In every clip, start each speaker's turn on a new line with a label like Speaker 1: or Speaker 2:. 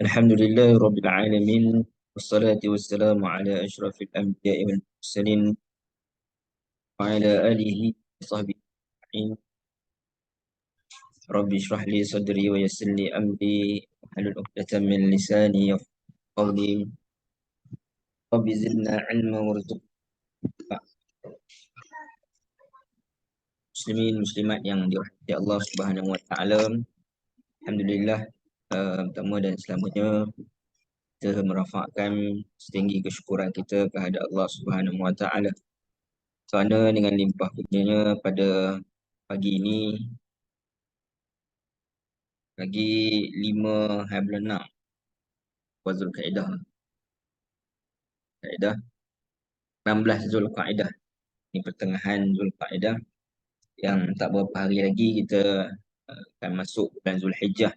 Speaker 1: Alhamdulillah Rabbil Alamin. Wassalatu wassalamu ala ashrafil anbiya'i wal mursalin wa ala alihi wa sahbihi ajma'in. Rabbi shrah li sadri wa yassir li amri wahlul 'uqdatam min lisani yafqahu qawli. Rabbi zidna 'ilma warzuqna. Muslimin muslimat yang dirahmati Allah Subhanahu wa taala. Alhamdulillah, pertama dan selamanya kita merafakkan setinggi kesyukuran kita kehadap Allah Subhanahu wa taala kerana dengan limpah kurnianya pada pagi ini, pagi 5/6 Zulkaidah, Zulkaidah 16 Zulkaidah, ini pertengahan Zulkaidah, yang tak berapa hari lagi kita akan masuk bulan Zulhijjah.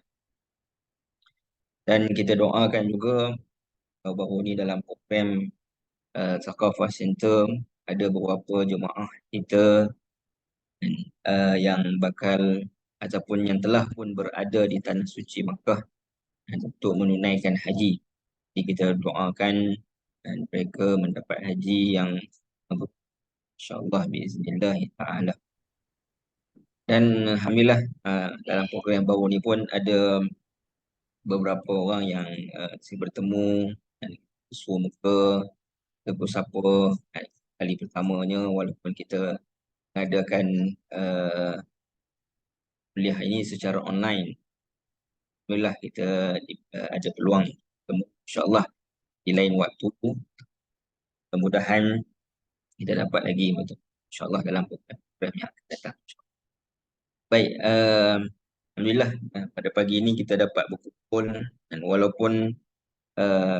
Speaker 1: Dan kita doakan juga baru ni dalam program Thaqafah Center ada beberapa jemaah kita yang bakal ataupun yang telah pun berada di Tanah Suci Makkah untuk menunaikan haji. Jadi kita doakan dan mereka mendapat haji yang mabrur, insyaAllah biiznillah ta'ala. Dan alhamdulillah dalam program yang baru ni pun ada beberapa orang yang saya bertemu dan suruh muka tegur sapa kali pertamanya, walaupun kita mengadakan kuliah ini secara online. Alhamdulillah kita ada peluang bertemu, insyaAllah di lain waktu. Mudah-mudahan kita dapat lagi betul, insyaAllah dalam program yang akan datang. Baik, alhamdulillah pada pagi ini kita dapat berkumpul, dan walaupun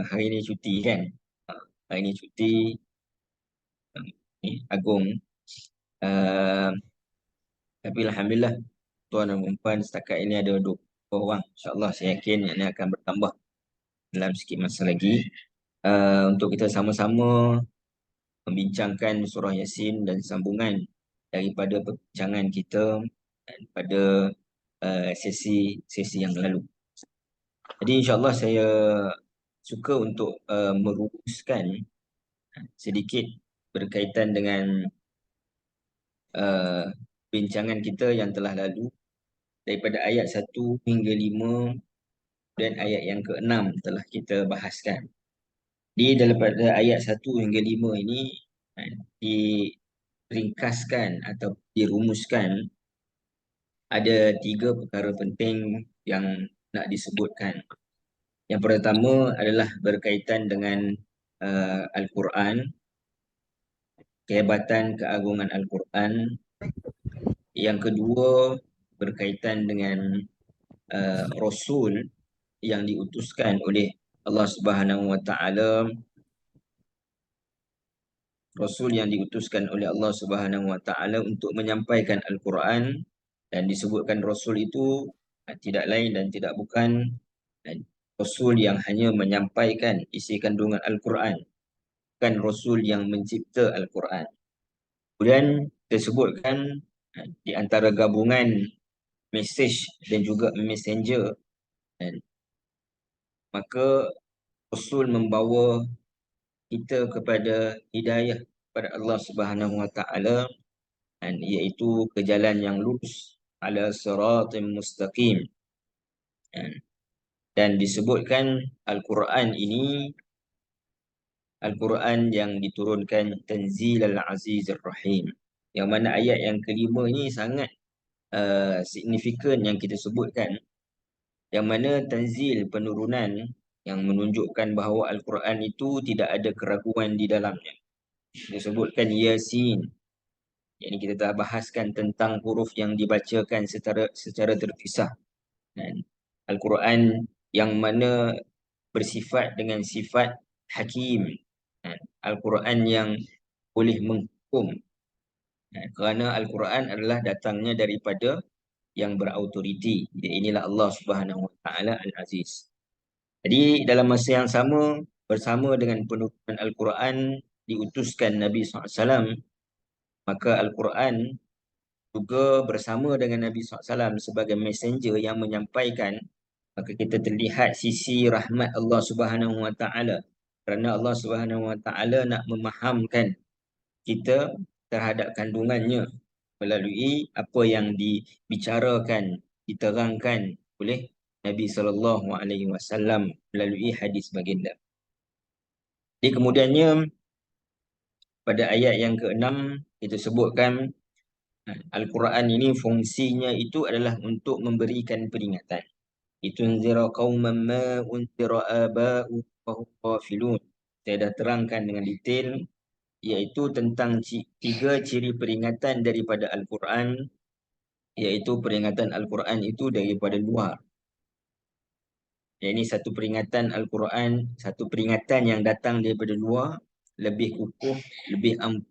Speaker 1: hari ini cuti kan, hari ini cuti Agung, tapi alhamdulillah tuan dan puan setakat ini ada 20 orang. InsyaAllah saya yakin yang ini akan bertambah dalam sikit masa lagi, untuk kita sama-sama membincangkan surah Yasin dan sambungan daripada perbincangan kita pada sesi yang lalu. Jadi insyaAllah saya suka untuk meruruskan sedikit berkaitan dengan bincangan kita yang telah lalu daripada ayat 1 hingga 5 dan ayat yang ke-6 telah kita bahaskan. Di daripada ayat 1 hingga 5 ini diringkaskan atau dirumuskan ada 3 perkara penting yang nak disebutkan. Yang pertama adalah berkaitan dengan Al-Quran, kehebatan keagungan Al-Quran. Yang kedua berkaitan dengan Rasul yang diutuskan oleh Allah Subhanahu Wa Taala, Rasul yang diutuskan oleh Allah Subhanahu Wa Taala untuk menyampaikan Al-Quran, dan disebutkan Rasul itu tidak lain dan tidak bukan Rasul yang hanya menyampaikan isi kandungan Al-Quran, bukan Rasul yang mencipta Al-Quran. Kemudian disebutkan di antara gabungan message dan juga messenger, maka Rasul membawa kita kepada hidayah kepada Allah Subhanahu Wa Taala, iaitu ke jalan yang lurus, ala siratim mustaqim. Dan disebutkan Al-Quran ini Al-Quran yang diturunkan Tanzilal Azizir Rahim, yang mana ayat yang kelima ini sangat signifikan yang kita sebutkan, yang mana tanzil, penurunan, yang menunjukkan bahawa Al-Quran itu tidak ada keraguan di dalamnya. Disebutkan Yasin, yang ini kita telah bahaskan tentang huruf yang dibacakan secara terpisah. Dan Al-Quran yang mana bersifat dengan sifat Hakim, Al-Quran yang boleh menghukum, kerana Al-Quran adalah datangnya daripada yang berautoriti. Jadi inilah Allah Subhanahu Wa Taala Al-Aziz. Jadi dalam masa yang sama, bersama dengan penurunan Al-Quran, diutuskan Nabi SAW, maka Al-Quran juga bersama dengan Nabi SAW sebagai messenger yang menyampaikan maka kita terlihat sisi rahmat Allah Subhanahu Wa Taala, kerana Allah Subhanahu Wa Taala nak memahamkan kita terhadap kandungannya melalui apa yang dibicarakan, diterangkan oleh Nabi sallallahu alaihi wasallam melalui hadis baginda. Jadi kemudiannya pada ayat yang ke-6 kita sebutkan Al-Quran ini fungsinya itu adalah untuk memberikan peringatan. Itunzira qauman ma unzira aba'u wa hum ghafilun. Saya dah terangkan dengan detail, iaitu tentang 3 ciri peringatan daripada Al-Quran, iaitu peringatan Al-Quran itu daripada luar. Ini satu peringatan Al-Quran, satu peringatan yang datang daripada luar, lebih kukuh, lebih ampuh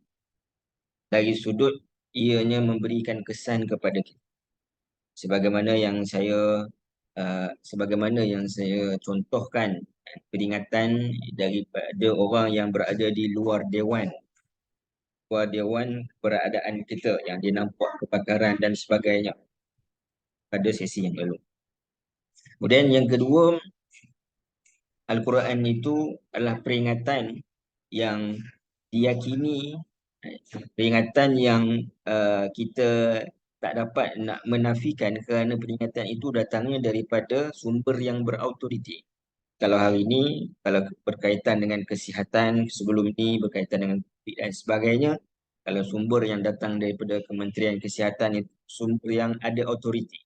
Speaker 1: dari sudut ianya memberikan kesan kepada kita. Sebagaimana yang saya contohkan peringatan daripada orang yang berada di luar dewan keberadaan kita yang dia nampak kebakaran dan sebagainya pada sesi yang lalu. Kemudian yang kedua, Al-Quran itu adalah peringatan yang diyakini, peringatan yang kita tak dapat nak menafikan kerana peringatan itu datangnya daripada sumber yang berautoriti. Kalau hari ini, kalau berkaitan dengan kesihatan, sebelum ini berkaitan dengan COVID dan sebagainya, kalau sumber yang datang daripada Kementerian Kesihatan itu sumber yang ada autoriti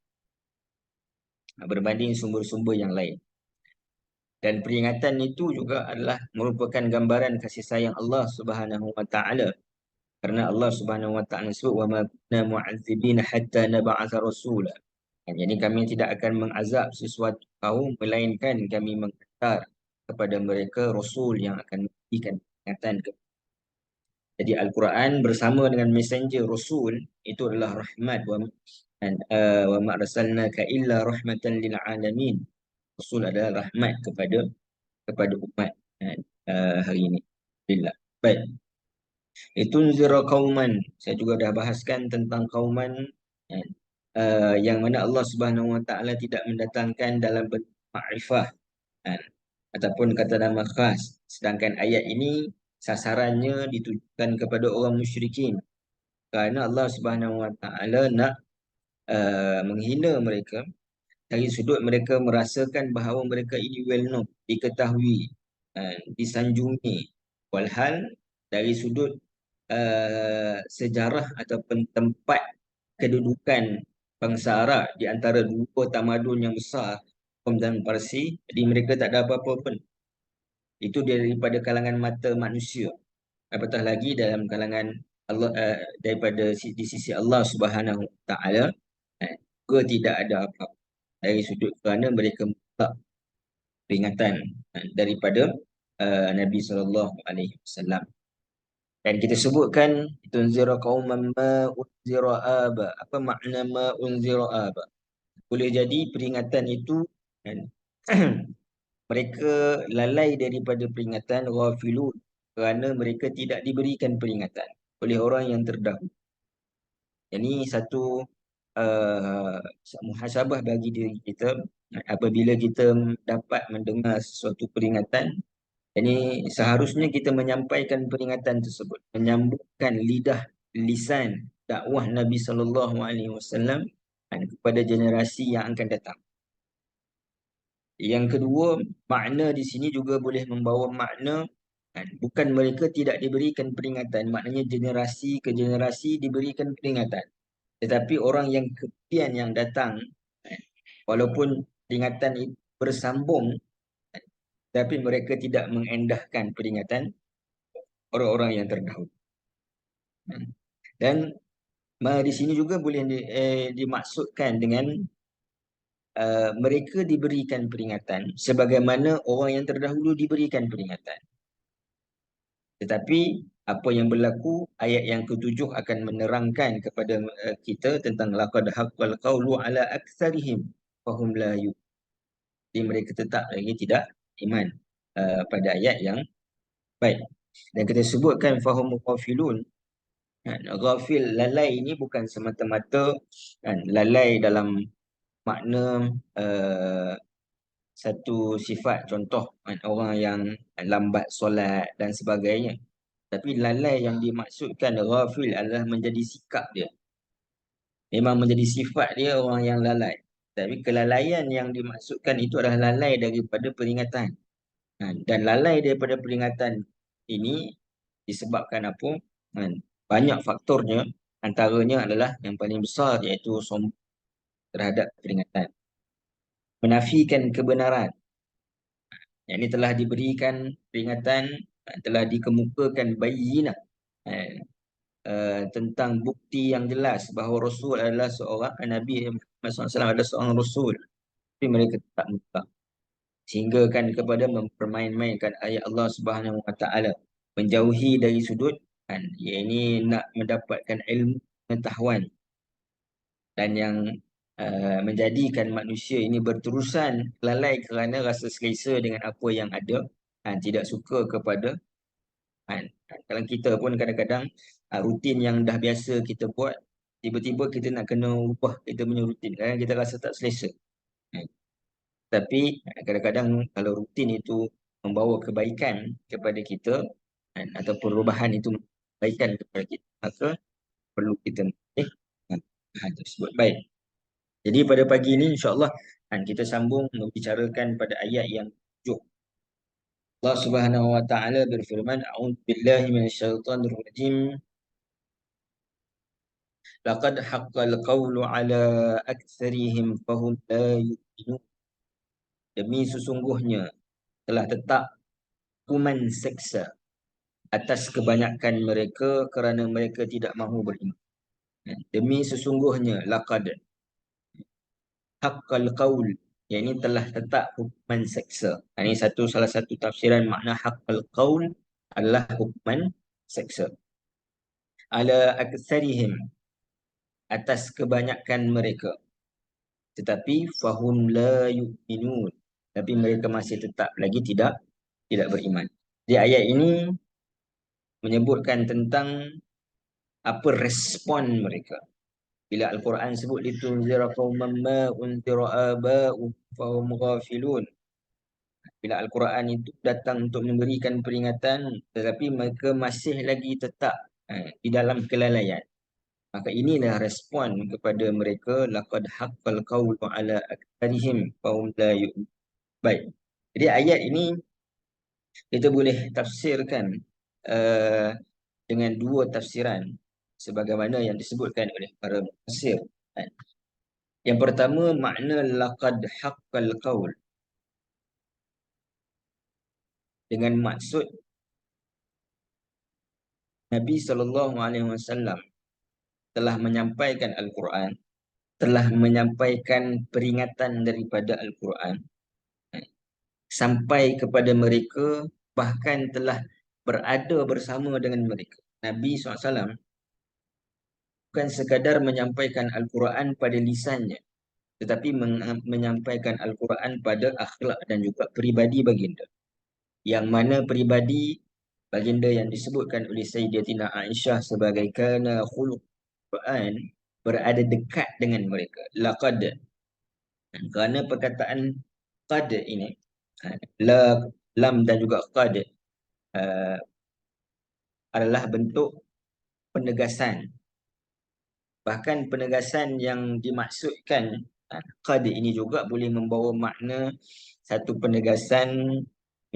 Speaker 1: berbanding sumber-sumber yang lain. Dan peringatan itu juga adalah merupakan gambaran kasih sayang Allah Subhanahu Wa Taala. Kerana Allah Subhanahu Wa Taala sebut wa ma kunna mu'adzibina hatta nab'atha rasula. Jadi kami tidak akan mengazab sesuatu kaum melainkan kami menghantar kepada mereka rasul yang akan memberikan peringatan. Jadi Al-Quran bersama dengan messenger rasul itu adalah rahmat wa ma arsalnaka illa rahmatan lil alamin. Rasul adalah rahmat kepada umat hari ini. Alhamdulillah. Baik. Itunzira qauman. Saya juga dah bahaskan tentang qauman yang mana Allah Subhanahu Wa Taala tidak mendatangkan dalam bentuk ma'rifah ataupun kata nama khas. Sedangkan ayat ini sasarannya ditujukan kepada orang musyrikin. Kerana Allah Subhanahu Wa Taala nak menghina mereka dari sudut mereka merasakan bahawa mereka ini well known, diketahui, disanjungi. Walhal dari sudut sejarah ataupun tempat kedudukan bangsa Arab di antara dua tamadun yang besar, Rom dan Parsi, jadi mereka tak ada apa-apa pun. Itu daripada kalangan mata manusia. Apatah lagi dalam kalangan Allah, daripada di sisi Allah Subhanahu Wa Taala, juga tidak ada apa-apa dari sudut kerana mereka menolak peringatan daripada Nabi sallallahu alaihi wasallam. Dan kita sebutkan tunzira qauman ma unzira aba. Apa makna ma unzira aba? Boleh jadi peringatan itu mereka lalai daripada peringatan, ghafilun, kerana mereka tidak diberikan peringatan oleh orang yang terdahulu. Ini satu muhasabah bagi diri kita apabila kita dapat mendengar sesuatu peringatan. Jadi seharusnya kita menyampaikan peringatan tersebut, menyambutkan lisan dakwah Nabi sallallahu alaihi wasallam kepada generasi yang akan datang. Yang kedua, makna di sini juga boleh membawa makna bukan mereka tidak diberikan peringatan, maknanya generasi ke generasi diberikan peringatan. Tetapi orang yang kemudian yang datang, walaupun peringatan itu bersambung, tapi mereka tidak mengendahkan peringatan orang-orang yang terdahulu. Dan di sini juga boleh dimaksudkan dengan mereka diberikan peringatan sebagaimana orang yang terdahulu diberikan peringatan. Tetapi apa yang berlaku, ayat yang ke-7 akan menerangkan kepada kita tentang laqad haqqal qawlu ala aktsarihim fahum la yu'minun. Jadi mereka tetap lagi tidak iman pada ayat yang baik. Dan kita sebutkan fahum ghafilun. Ghafil, lalai ini bukan semata-mata lalai dalam makna satu sifat contoh orang yang lambat solat dan sebagainya. Tapi lalai yang dimaksudkan ghafil adalah menjadi sikap dia. Memang menjadi sifat dia orang yang lalai. Tapi kelalaian yang dimaksudkan itu adalah lalai daripada peringatan. Dan lalai daripada peringatan ini disebabkan apa? Banyak faktornya. Antaranya adalah yang paling besar iaitu sombong terhadap peringatan. Menafikan kebenaran. Yang ini telah diberikan peringatan, telah dikemukakan bayyinah tentang bukti yang jelas bahawa Rasul adalah seorang Nabi Muhammad SAW adalah seorang Rasul. Tapi mereka tak muka. Sehingga kan kepada mempermain-mainkan ayat Allah Subhanahu Wa Taala, menjauhi dari sudut ia ini nak mendapatkan ilmu pengetahuan dan yang menjadikan manusia ini berterusan lalai kerana rasa selesa dengan apa yang ada, tidak suka kepada kalau kita pun kadang-kadang rutin yang dah biasa kita buat, tiba-tiba kita nak kena ubah kita punya rutin kerana kita rasa tak selesa. Tapi kadang-kadang kalau rutin itu membawa kebaikan kepada kita atau perubahan itu kebaikan kepada kita, maka perlu kita tersebut. Baik. Jadi pada pagi ini insya-Allah kita sambung membicarakan pada ayat yang 7. Allah Subhanahu wa taala berfirman, "A'udzu billahi minasyaitonir rajim. Laqad haqqal qawlu 'ala aktsarihim fahum la yu'minun." Demi sesungguhnya telah tetap hukuman seksa atas kebanyakan mereka kerana mereka tidak mahu beriman. Demi sesungguhnya laqad haqqal qaul, yang ini telah tetap hukuman seksa. Ini salah satu tafsiran makna haqqal qaul adalah hukuman seksa. Ala aktsarihim, atas kebanyakan mereka. Tetapi fahum la yu'minun, tapi mereka masih tetap lagi tidak beriman. Di ayat ini menyebutkan tentang apa respon mereka. Bila Al-Quran sebut litunzira qauman ma unzira aba'uhum fahum ghafilun. Bila Al-Quran itu datang untuk memberikan peringatan tetapi mereka masih lagi tetap di dalam kelalaian. Maka inilah respon kepada mereka, laqad haqqal qawlu 'ala aktsarihim fahum la yu'minun. Baik. Jadi ayat ini kita boleh tafsirkan dengan dua tafsiran sebagaimana yang disebutkan oleh para mufassir. Yang pertama, makna laqad haqqal qaul dengan maksud Nabi SAW telah menyampaikan Al-Quran, telah menyampaikan peringatan daripada Al-Quran sampai kepada mereka, bahkan telah berada bersama dengan mereka. Nabi SAW bukan sekadar menyampaikan Al-Quran pada lisannya, tetapi menyampaikan Al-Quran pada akhlak dan juga peribadi baginda. Yang mana peribadi baginda yang disebutkan oleh Sayyidatina Aisyah sebagai kana khuluq Quran berada dekat dengan mereka. Laqad, kerana perkataan qad ini, la, lam dan juga qad adalah bentuk penegasan. Bahkan penegasan yang dimaksudkan qad ini juga boleh membawa makna satu penegasan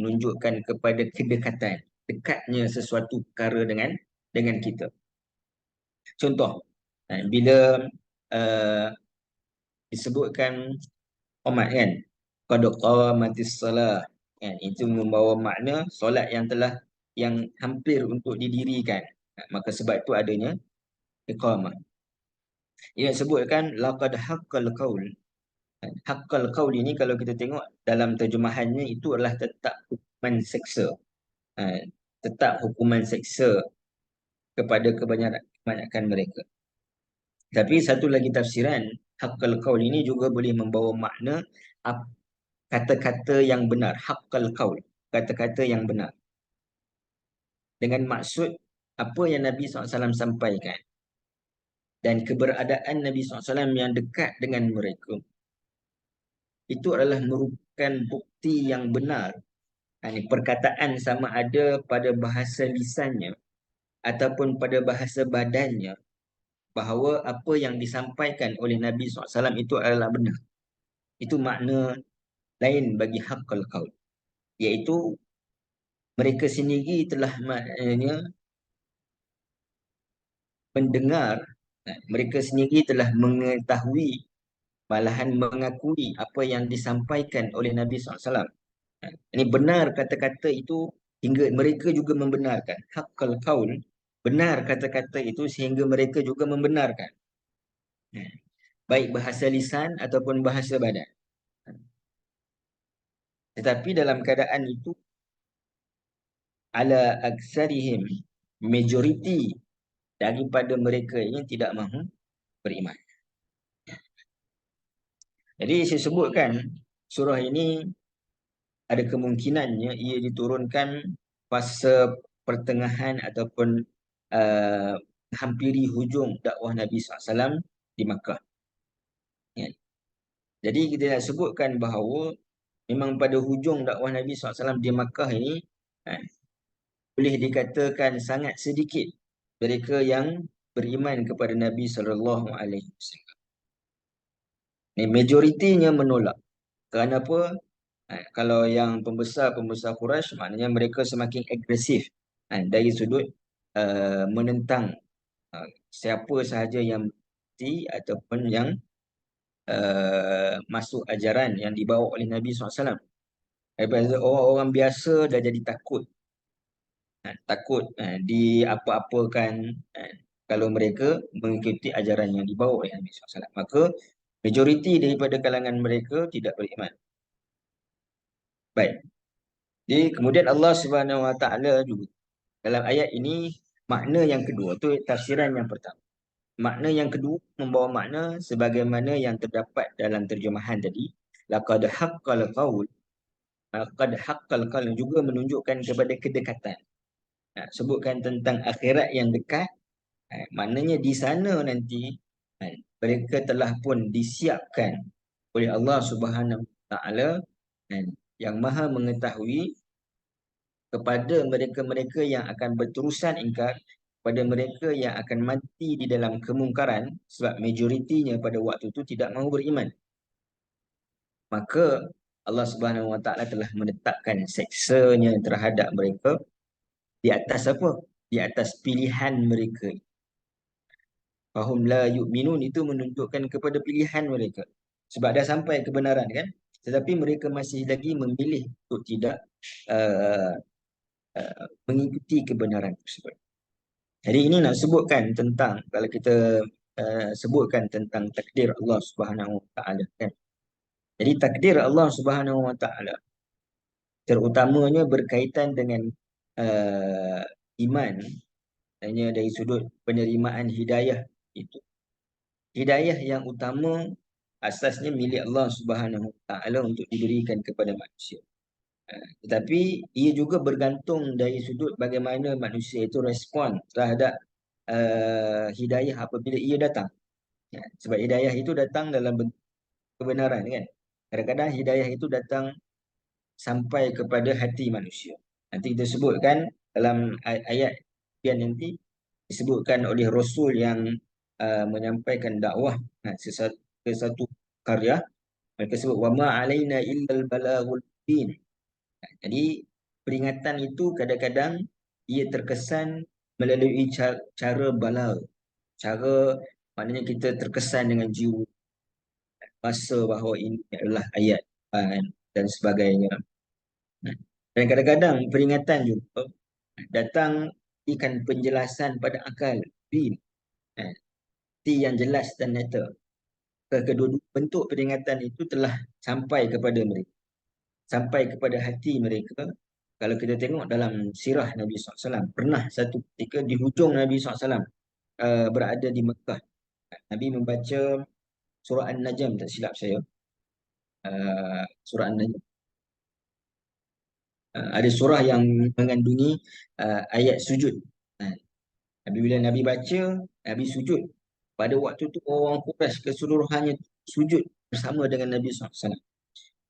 Speaker 1: menunjukkan kepada kedekatan, dekatnya sesuatu perkara dengan kita. Contoh, bila disebutkan qomat kan, qad qamatis salah kan, itu membawa makna solat yang hampir untuk didirikan. Maka sebab itu adanya iqamah. Ia sebutkan laqad haqqal qaul. Haqqal qaul ini kalau kita tengok dalam terjemahannya itu adalah tetap hukuman seksa. Tetap hukuman seksa kepada kebanyakan mereka. Tapi satu lagi tafsiran, haqqal qaul ini juga boleh membawa makna kata-kata yang benar, haqqal qaul, kata-kata yang benar. Dengan maksud apa yang Nabi SAW sampaikan dan keberadaan Nabi SAW yang dekat dengan mereka, itu adalah menunjukkan bukti yang benar. Ini perkataan sama ada pada bahasa lisannya ataupun pada bahasa badannya, bahawa apa yang disampaikan oleh Nabi SAW itu adalah benar. Itu makna lain bagi haqqal qaul, iaitu mereka sendiri telah maknanya mendengar, mereka sendiri telah mengetahui, malahan mengakui apa yang disampaikan oleh Nabi SAW. Ini benar kata-kata itu hingga mereka juga membenarkan. Haqqal qaul, benar kata-kata itu sehingga mereka juga membenarkan. Baik bahasa lisan ataupun bahasa badan. Tetapi dalam keadaan itu, ala aksarihim, majoriti daripada mereka ini tidak mahu beriman. Jadi saya sebutkan surah ini ada kemungkinannya ia diturunkan fasa pertengahan ataupun uh, hampiri hujung dakwah Nabi SAW di Makkah. Ya. Jadi kita nak sebutkan bahawa memang pada hujung dakwah Nabi SAW di Makkah ini, boleh dikatakan sangat sedikit mereka yang beriman kepada Nabi SAW. Majoritinya menolak. Kerana apa? Kalau yang pembesar-pembesar Quraisy, maknanya mereka semakin agresif dari sudut menentang siapa sahaja yang mesti ataupun yang masuk ajaran yang dibawa oleh Nabi SAW. Daripada orang-orang biasa dah jadi takut. Takut di apa-apakan kalau mereka mengikuti ajaran yang dibawa oleh Nabi SAW. Maka majoriti daripada kalangan mereka tidak beriman. Baik. Jadi kemudian Allah Subhanahu Wa Taala juga dalam ayat ini, makna yang kedua tu tafsiran yang pertama. Makna yang kedua membawa makna sebagaimana yang terdapat dalam terjemahan tadi, laqad haqqal qaul. Laqad haqqal qaul juga menunjukkan kepada kedekatan. Sebutkan tentang akhirat yang dekat, maknanya di sana nanti mereka telah pun disiapkan oleh Allah Subhanahu Wa Taala yang Maha mengetahui kepada mereka-mereka yang akan berterusan ingkar, pada mereka yang akan mati di dalam kemungkaran, sebab majoritinya pada waktu itu tidak mahu beriman. Maka Allah Subhanahu Wa Taala telah menetapkan seksanya terhadap mereka di atas apa? Di atas pilihan mereka. Fahum la yu'minun, itu menunjukkan kepada pilihan mereka. Sebab dah sampai kebenaran kan? Tetapi mereka masih lagi memilih untuk tidak uh, mengikuti kebenaran tersebut. Jadi ini nak sebutkan tentang, kalau kita sebutkan tentang takdir Allah Subhanahu Wa Taala kan. Jadi takdir Allah Subhanahu Wa Taala terutamanya berkaitan dengan uh, iman, hanya dari sudut penerimaan hidayah itu. Hidayah yang utama asasnya milik Allah Subhanahu Wa Taala untuk diberikan kepada manusia. Tetapi ia juga bergantung dari sudut bagaimana manusia itu respon terhadap hidayah apabila ia datang. Sebab hidayah itu datang dalam bentuk kebenaran kan. Kadang-kadang hidayah itu datang sampai kepada hati manusia. Nanti kita sebutkan dalam ayat yang nanti disebutkan oleh Rasul yang menyampaikan dakwah ke satu karya. Mereka sebut wa ma alaina illal balaghul mubin. Jadi peringatan itu kadang-kadang ia terkesan melalui cara balag. Cara maknanya kita terkesan dengan jiwa rasa bahawa ini adalah ayat dan sebagainya. Dan kadang-kadang peringatan juga datang ikan penjelasan pada akal bin, yang jelas dan nyata. Kedua bentuk peringatan itu telah sampai kepada mereka, sampai kepada hati mereka. Kalau kita tengok dalam sirah Nabi SAW, pernah satu ketika di hujung Nabi SAW berada di Mekah, Nabi membaca surah An-Najm, tak silap saya. Surah An-Najm. Ada surah yang mengandungi ayat sujud. Bila Nabi baca, Nabi sujud. Pada waktu itu orang Quraisy keseluruhannya sujud bersama dengan Nabi SAW.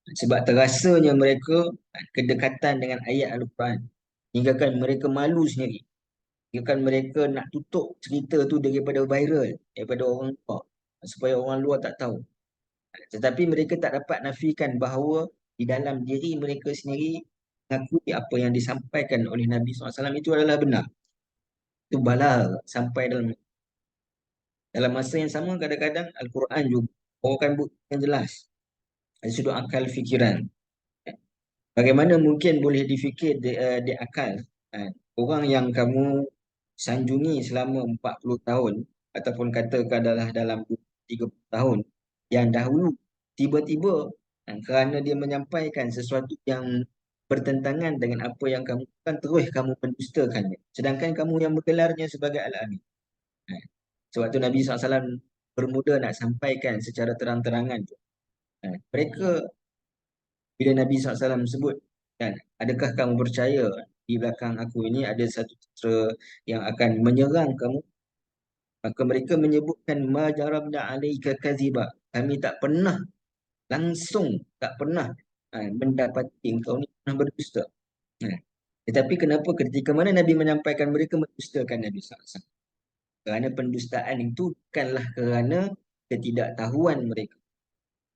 Speaker 1: Sebab terasanya mereka kedekatan dengan ayat Al-Quran. Hinggakan mereka malu sendiri. Hinggakan mereka nak tutup cerita tu daripada viral, daripada orang luar. Supaya orang luar tak tahu. Tetapi mereka tak dapat nafikan bahawa di dalam diri mereka sendiri mengakui apa yang disampaikan oleh Nabi SAW itu adalah benar. Itu bala sampai dalam masa yang sama. Kadang-kadang Al-Quran juga bawakan bukti yang jelas dari sudut akal fikiran. Bagaimana mungkin boleh difikir di akal orang yang kamu sanjungi selama 40 tahun ataupun katakan adalah dalam 30 tahun yang dahulu tiba-tiba kerana dia menyampaikan sesuatu yang bertentangan dengan apa yang kamu kan terus kamu mendustakannya, sedangkan kamu yang bergelarnya sebagai Al-Amin. Sebab tu Nabi SAW bermuda nak sampaikan secara terang-terangan tu. Mereka bila Nabi SAW sebut, kan, adakah kamu percaya di belakang aku ini ada satu tentera yang akan menyerang kamu? Maka mereka menyebutkan ma jarabna alaika kaziba. Kami tak pernah langsung, tak pernah mendapati engkau ni pernah berdusta. Ha. Tetapi kenapa ketika mana Nabi menyampaikan mereka mendustakan Nabi SAW? Kerana pendustaan itu bukanlah kerana ketidaktahuan mereka,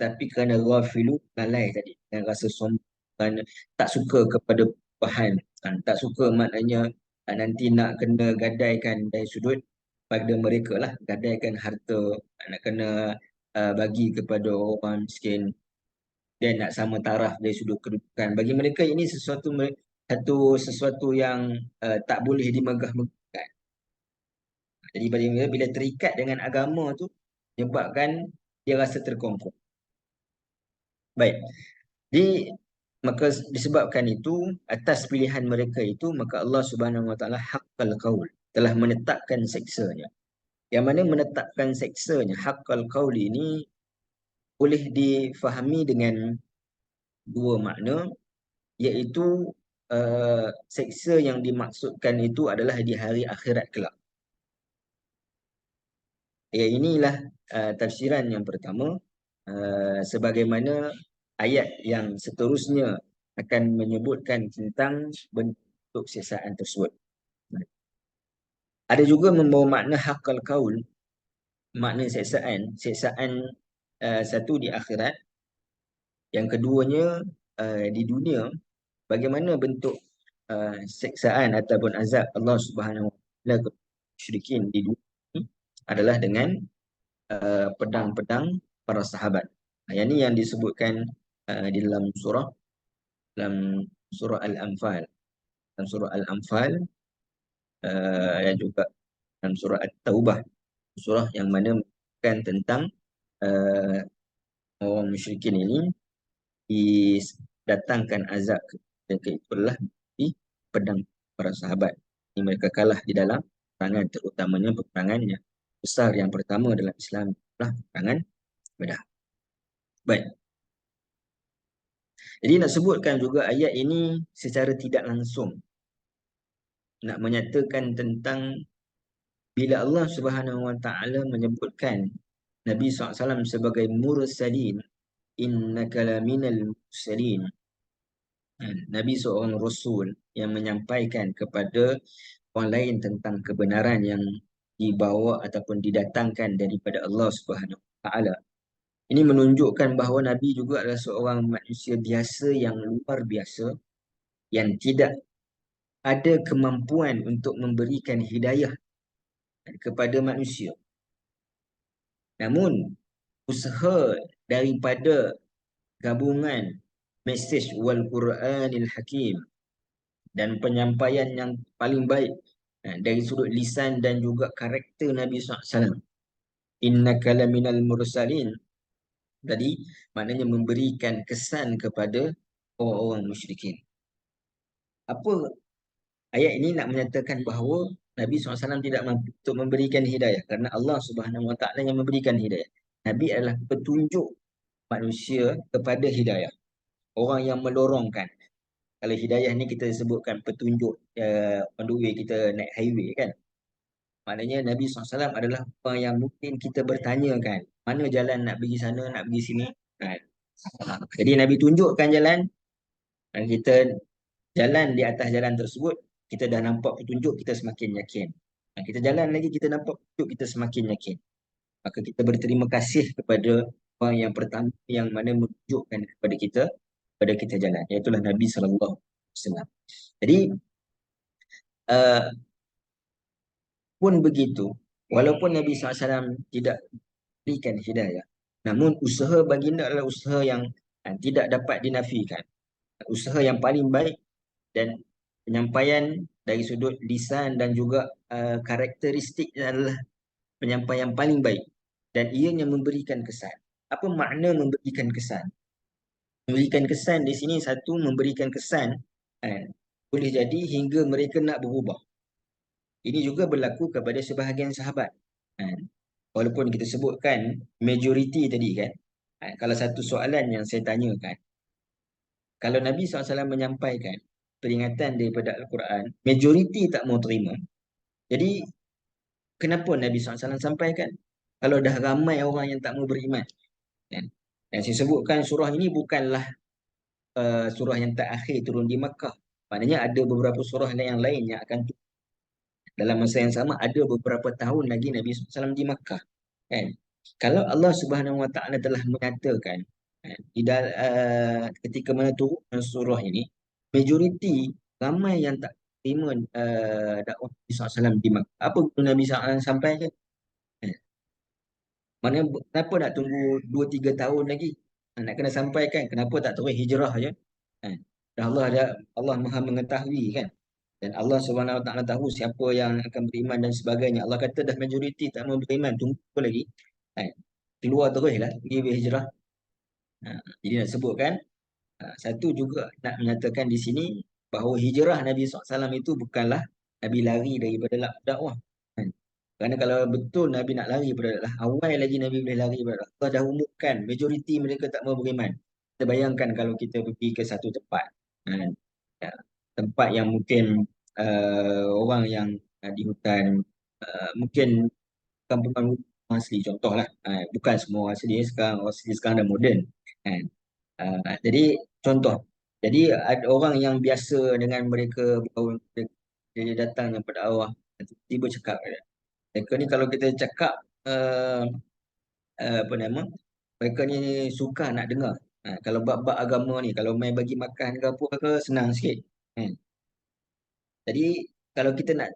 Speaker 1: tapi kerana ghafilu, lalai tadi, dan rasa sombong, kerana tak suka kepada perubahan, tak suka maknanya nanti nak kena gadaikan dari sudut pada mereka lah, gadaikan harta, nak kena bagi kepada orang miskin, dan nak sama taraf dari sudut kedudukan. Bagi mereka ini sesuatu yang tak boleh dimegah-megahkan. Jadi bagi mereka bila terikat dengan agama tu menyebabkan dia rasa terkongkong. Baik. Maka disebabkan itu, atas pilihan mereka itu, maka Allah Subhanahu Wa Taala haqqal qaul, telah menetapkan seksanya. Yang mana menetapkan seksanya, haqqal qaul ini boleh difahami dengan dua makna, iaitu seksa yang dimaksudkan itu adalah di hari akhirat kelak. Ya, inilah tafsiran yang pertama. Sebagaimana ayat yang seterusnya akan menyebutkan tentang bentuk siksaan tersebut. Ada juga membawa makna haqqal qaul, makna siksaan satu di akhirat, yang keduanya di dunia. Bagaimana bentuk siksaan ataupun azab Allah Subhanahu Wa Taala kepada musyrikin di dunia ini adalah dengan pedang-pedang para sahabat. Yang ini yang disebutkan di dalam surah Al-Anfal. Dalam surah Al-Anfal dan juga dalam surah At-Taubah. Surah yang mana menunjukkan tentang orang musyrikin ini didatangkan azab dan itulah di pedang para sahabat. Ini mereka kalah di dalam peperangan, terutamanya peperangan yang besar yang pertama dalam Islam adalah peperangan Badar. Baik. Jadi nak sebutkan juga ayat ini secara tidak langsung nak menyatakan tentang bila Allah Subhanahu Wa Taala menyebutkan Nabi SAW sebagai mursalin, innaka laminal mursalin. Nabi seorang rasul yang menyampaikan kepada orang lain tentang kebenaran yang dibawa ataupun didatangkan daripada Allah Subhanahu Wa Taala. Ini menunjukkan bahawa Nabi juga adalah seorang manusia biasa yang luar biasa, yang tidak ada kemampuan untuk memberikan hidayah kepada manusia. Namun, usaha daripada gabungan mesej wal Quranil Hakim dan penyampaian yang paling baik dari sudut lisan dan juga karakter Nabi SAW. Innaka laminal mursalin. Tadi maknanya memberikan kesan kepada orang-orang musyrikin. Apa ayat ini nak menyatakan bahawa Nabi SAW tidak mampu untuk memberikan hidayah kerana Allah Subhanahu Wa Taala yang memberikan hidayah. Nabi adalah petunjuk manusia kepada hidayah. Orang yang mendorongkan. Kalau hidayah ni kita sebutkan petunjuk on the way kita naik highway kan. Maknanya Nabi SAW adalah orang yang mungkin kita bertanyakan mana jalan nak pergi sana, nak pergi sini. Kan? Jadi Nabi tunjukkan jalan dan kita jalan di atas jalan tersebut, kita dah nampak petunjuk, kita semakin yakin. Kita jalan lagi, kita nampak petunjuk, kita semakin yakin. Maka kita berterima kasih kepada orang yang pertama yang mana menunjukkan kepada kita jalan, iaitu Nabi sallallahu alaihi wasallam. Jadi uh, pun begitu, walaupun Nabi SAW tidak berikan hidayah, namun usaha baginda adalah usaha yang tidak dapat dinafikan. Usaha yang paling baik dan penyampaian dari sudut lisan dan juga karakteristik adalah penyampaian paling baik dan ianya memberikan kesan. Apa makna memberikan kesan? Memberikan kesan di sini, satu, memberikan kesan boleh jadi hingga mereka nak berubah. Ini juga berlaku kepada sebahagian sahabat. Walaupun kita sebutkan majoriti tadi kan. Kalau satu soalan yang saya tanyakan, kalau Nabi SAW menyampaikan peringatan daripada Al-Quran, majoriti tak mau terima. Jadi kenapa Nabi SAW sampaikan? Kalau dah ramai orang yang tak mau beriman. Kan? Dan saya sebutkan surah ini bukanlah surah yang terakhir turun di Makkah. Maknanya ada beberapa surah yang lain yang akan turun. Dalam masa yang sama ada beberapa tahun lagi Nabi SAW di Makkah. Kan? Kalau Allah Subhanahu Wa Taala telah menyatakan ketika mana turun surah ini, majoriti ramai yang tak terima dakwah Nabi SAW di Makkah. Apa guna Nabi SAW sampaikan? Mana kenapa nak tunggu 2-3 tahun lagi? Nak kena sampaikan, kenapa tak terus hijrah aja? Dan Allah Maha mengetahui kan. Dan Allah Subhanahu Wa Taala tahu siapa yang akan beriman dan sebagainya. Allah kata dah majoriti tak mau beriman, tunggu apa lagi? Keluar teruslah pergi berhijrah. Jadi nak sebutkan satu juga nak menyatakan di sini bahawa hijrah Nabi SAW itu bukanlah Nabi lari daripada dakwah. Kerana kalau betul Nabi nak lari pada dakwah, awal lagi Nabi boleh lari pada dakwah. Allah dah umumkan majoriti mereka tak mau beriman. Kita bayangkan kalau kita pergi ke satu tempat, ya, tempat yang mungkin orang yang di hutan, mungkin kampungan asli contohlah, bukan semua asli sekarang, asli sekarang dah moden kan. Jadi contoh, jadi ada orang yang biasa dengan mereka bergaul, dia datang pada Allah, tiba cakap mereka ni, kalau kita cakap apa nama, mereka ni suka nak dengar. Kalau bab-bab agama ni, kalau main bagi makan ke apa ke, senang sikit kan. Jadi kalau kita nak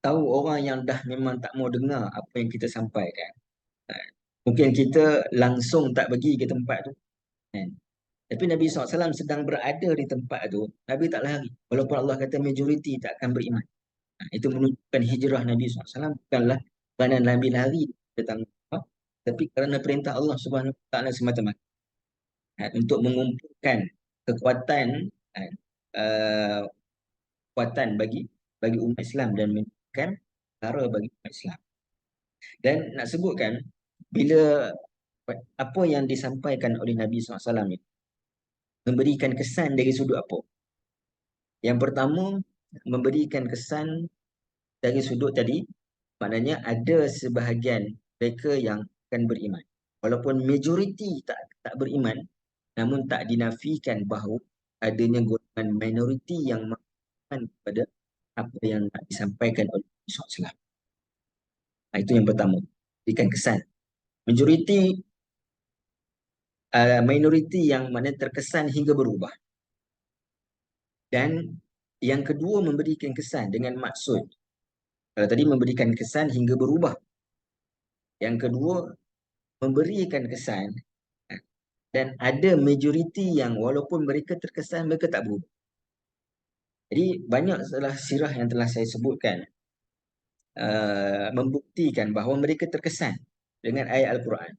Speaker 1: tahu orang yang dah memang tak mau dengar apa yang kita sampaikan, mungkin kita langsung tak pergi ke tempat tu kan. Tapi Nabi SAW sedang berada di tempat tu, Nabi tak lari. Walaupun Allah kata majoriti tak akan beriman. Itu menunjukkan hijrah Nabi SAW bukanlah kerana Nabi lari datang, tapi kerana perintah Allah Subhanahu Wa Taala semata-mata untuk mengumpulkan kekuatan, uh, kekuatan bagi umat Islam dan menunjukkan cara bagi umat Islam. Dan nak sebutkan bila apa yang disampaikan oleh Nabi SAW ini memberikan kesan dari sudut apa? Yang pertama, memberikan kesan dari sudut tadi, maknanya ada sebahagian mereka yang akan beriman. Walaupun majoriti tak beriman, namun tak dinafikan bahawa adanya golongan minoriti yang beriman kepada apa yang nak disampaikan oleh Rasulullah SAW. Itu yang pertama, berikan kesan. Majoriti, minoriti yang mana terkesan hingga berubah. Dan yang kedua, memberikan kesan dengan maksud. Kalau tadi memberikan kesan hingga berubah. Yang kedua, memberikan kesan dan ada majoriti yang walaupun mereka terkesan, mereka tak berubah. Jadi banyak salah sirah yang telah saya sebutkan membuktikan bahawa mereka terkesan dengan ayat Al-Quran.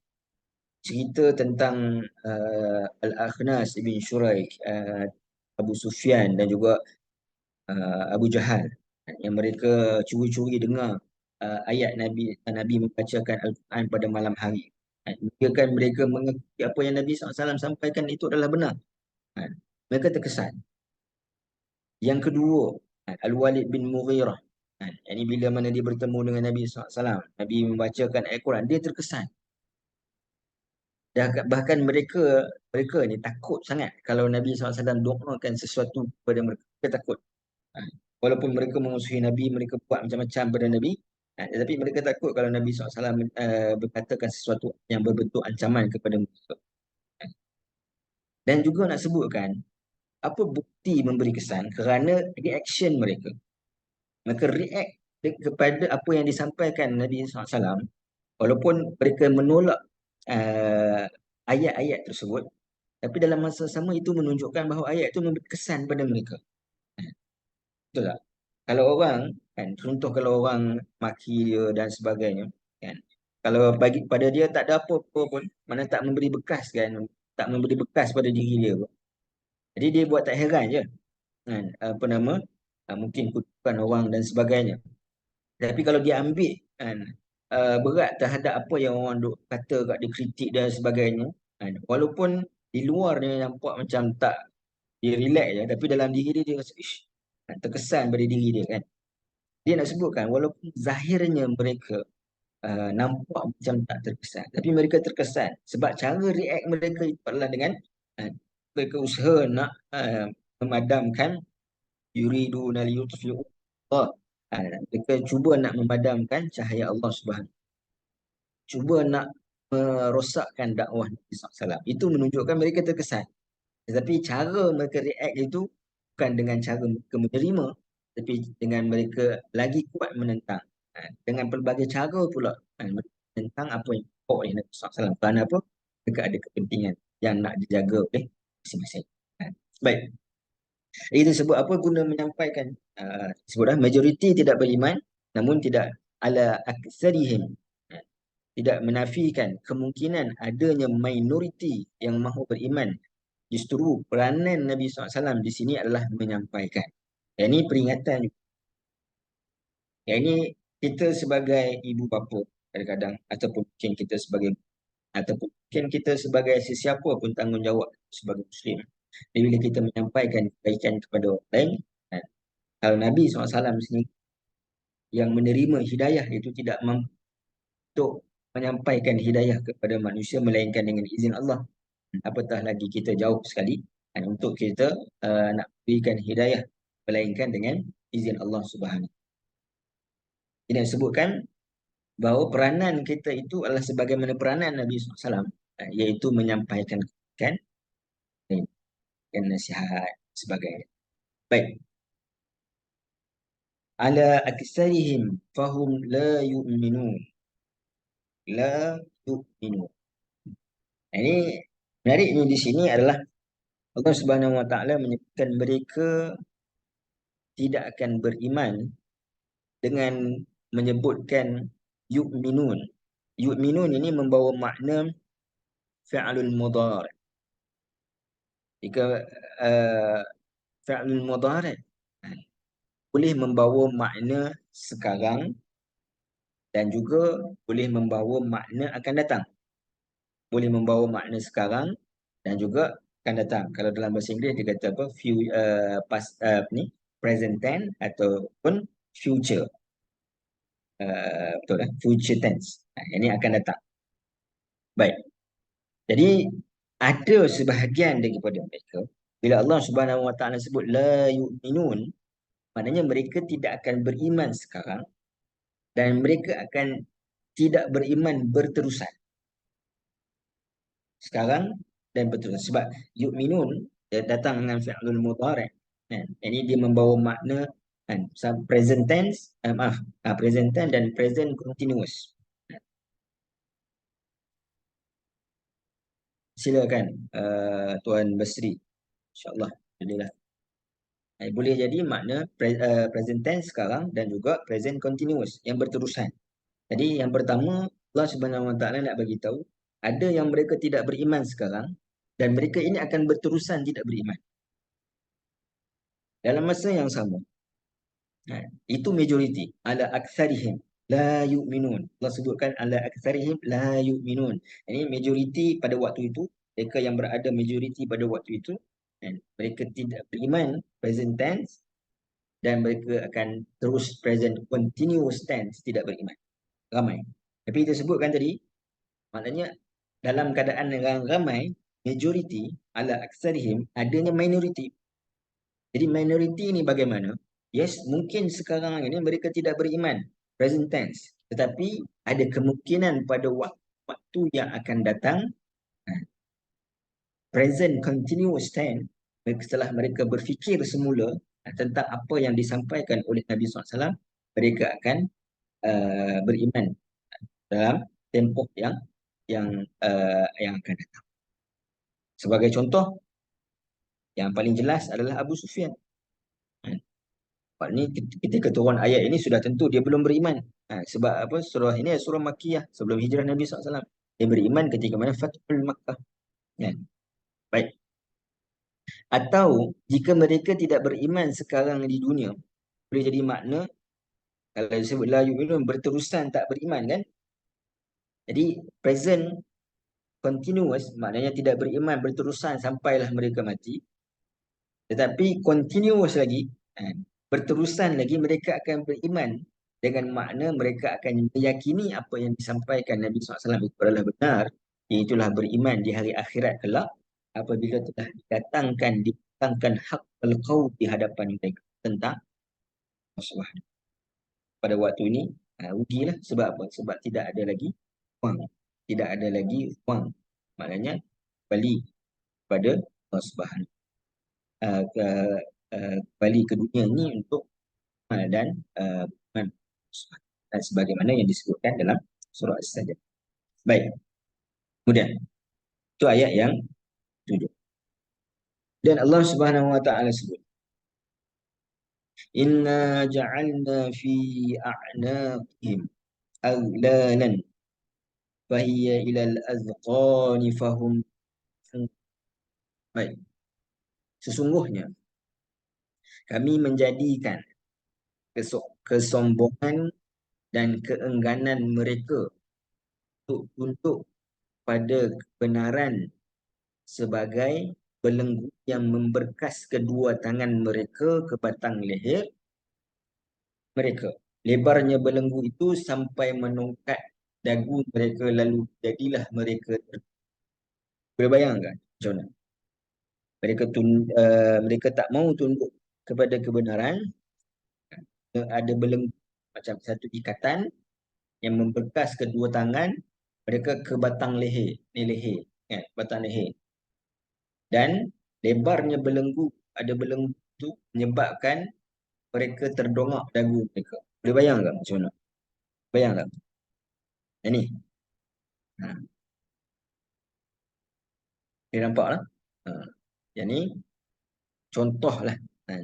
Speaker 1: Cerita tentang Al-Akhnas ibn Shuraik, Abu Sufyan dan juga Abu Jahal, yang mereka curi-curi dengar ayat Nabi membacakan Al-Quran pada malam hari. Mereka mengerti apa yang Nabi SAW sampaikan itu adalah benar. Mereka terkesan. Yang kedua, Al-Walid bin Mughirah. Ini bila mana dia bertemu dengan Nabi SAW, Nabi membacakan Al-Quran, dia terkesan. Bahkan mereka ni takut sangat kalau Nabi SAW doakan sesuatu kepada mereka. Mereka takut. Ha. Walaupun mereka memusuhi Nabi, mereka buat macam-macam pada Nabi, tetapi mereka takut kalau Nabi SAW berkatakan sesuatu yang berbentuk ancaman kepada mereka. Dan juga nak sebutkan, apa bukti memberi kesan? Kerana reaction mereka. Mereka react kepada apa yang disampaikan Nabi SAW, walaupun mereka menolak uh, ayat-ayat tersebut, tapi dalam masa sama itu menunjukkan bahawa ayat itu memberi kesan pada mereka. Betul tak? Kalau orang, kan, contoh kalau orang maki dia dan sebagainya, kan, kalau bagi pada dia tak ada apa-apa pun, mana tak memberi bekas, kan, tak memberi bekas pada diri dia pun. Jadi dia buat tak heran je, kan, apa nama, mungkin kutukan orang dan sebagainya. Tapi kalau dia ambil, kan, berat terhadap apa yang orang duk kata kat dia, kritik dan sebagainya, kan, walaupun di luar dia nampak macam tak, dia relax je, tapi dalam diri dia, dia rasa ish, kan, terkesan pada diri dia, kan. Dia nak sebutkan walaupun zahirnya mereka nampak macam tak terkesan, tapi mereka terkesan sebab cara react mereka itu adalah dengan uh, mereka usaha nak memadamkan, yuriduna liyutfi'u Allah. Mereka cuba nak memadamkan cahaya Allah Subhanahu, cuba nak merosakkan dakwah Nabi SAW. Itu menunjukkan mereka terkesan. Tetapi cara mereka react itu bukan dengan cara mereka menerima, tapi dengan mereka lagi kuat menentang. Dengan pelbagai cara pula, menentang apa yang pokok oleh Nabi SAW. Kerana apa? Mereka ada kepentingan yang nak dijaga oleh masing-masing. Baik. Itu sebut apa, guna menyampaikan, sebut majoriti tidak beriman, namun tidak ala aksarihim, tidak menafikan kemungkinan adanya minoriti yang mahu beriman. Justru peranan Nabi SAW di sini adalah menyampaikan. Yang ini peringatan. Yang ini kita sebagai ibu bapa kadang-kadang, ataupun mungkin kita sebagai, ataupun mungkin kita sebagai sesiapa pun tanggungjawab sebagai Muslim. Bila kita menyampaikan kebaikan kepada orang lain, kalau Nabi SAW sendiri yang menerima hidayah itu tidak mampu untuk menyampaikan hidayah kepada manusia melainkan dengan izin Allah, apatah lagi kita jauh sekali untuk kita nak berikan hidayah melainkan dengan izin Allah Subhanahu. Ini disebutkan bahawa peranan kita itu adalah sebagaimana peranan Nabi SAW, iaitu menyampaikan kebaikan dan nasihat sebagainya. Baik. Ala aksarihim fahum la yu'minun. La yu'minun. Ini menariknya di sini adalah Allah Subhanahu Wa Taala menyebutkan mereka tidak akan beriman dengan menyebutkan yu'minun. Yu'minun ini membawa makna fi'lul mudhari'. Jika fi'lul mudhari' boleh membawa makna sekarang dan juga boleh membawa makna akan datang. Boleh membawa makna sekarang dan juga akan datang. Kalau dalam bahasa Inggeris dia kata apa? Past, present tense ataupun future. Betul lah, future tense. Ini akan datang. Baik. Jadi ada sebahagian daripada mereka, bila Allah Subhanahu Wa Taala sebut la yu'minun, maknanya mereka tidak akan beriman sekarang dan mereka akan tidak beriman berterusan. Sekarang dan berterusan. Sebab yu'minun datang dengan fi'lul mudhari'. Ini dia membawa makna present tense, present tense dan present continuous. Silakan Tuan Basri. InsyaAllah. Alhamdulillah. Boleh jadi makna present tense sekarang dan juga present continuous yang berterusan. Jadi yang pertama, Allah Subhanahu Wa Taala nak bagi tahu ada yang mereka tidak beriman sekarang dan mereka ini akan berterusan tidak beriman. Dalam masa yang sama. Itu majoriti. Ala aktsarihim la yu'minun. Allah sebutkan ala aktsarihim la yu'minun. Ini majoriti pada waktu itu, mereka yang berada majoriti pada waktu itu, mereka tidak beriman present tense dan mereka akan terus present continuous tense tidak beriman. Ramai. Tapi kita sebutkan tadi, maknanya dalam keadaan yang ramai, majority ala aksarihim, adanya minority. Jadi minority ini bagaimana? Yes, mungkin sekarang ini mereka tidak beriman, present tense. Tetapi ada kemungkinan pada waktu yang akan datang, present continuous tense, setelah mereka berfikir semula tentang apa yang disampaikan oleh Nabi SAW, mereka akan beriman dalam tempoh yang akan datang. Sebagai contoh, yang paling jelas adalah Abu Sufyan. Ini ketika turun ayat ini sudah tentu dia belum beriman. Sebab apa? Surah ini surah Makkiyah sebelum hijrah Nabi SAW. Dia beriman ketika mana Fathul Makkah. Ya. Baik. Atau jika mereka tidak beriman sekarang di dunia, boleh jadi makna kalau disebut la yu'minun berterusan tak beriman kan? Jadi present continuous maknanya tidak beriman berterusan sampailah mereka mati. Tetapi continuous lagi, berterusan lagi mereka akan beriman dengan makna mereka akan meyakini apa yang disampaikan Nabi SAW itu adalah benar, iaitulah beriman di hari akhirat kelak apabila telah didatangkan hak al-qaul di hadapan mereka tentang Allah. Pada waktu ini, rugilah. Sebab apa? Sebab tidak ada lagi wang. Tidak ada lagi wang. Maknanya, kembali pada Allah Subhanahu. Kembali ke dunia ini untuk dan uh, dan sebagaimana yang disebutkan dalam surah As-Sajdah. Baik. Kemudian itu ayat yang 7. Dan Allah Subhanahu wa taala sebut, "Inna ja'alna fi a'naqihim aghlalan fahiya ilal azqani fahum." Baik. Sesungguhnya kami menjadikan kesombongan dan keengganan mereka untuk pada kebenaran sebagai belenggu yang memberkas kedua tangan mereka ke batang leher mereka. Lebarnya belenggu itu sampai menongkat dagu mereka, lalu jadilah mereka boleh bayangkan macam mana? Mereka tak mau tunduk kepada kebenaran, ada belenggu macam satu ikatan yang memberkas kedua tangan mereka ke batang leher, ni leher, kan? Batang leher. Dan lebarnya belenggu, ada belenggu itu menyebabkan mereka terdongak dagu mereka. Boleh bayang tak macam mana? Bayang tak? Yang ni. Ha. Dia nampak lah. Ha. Yang ni contoh lah. Ha.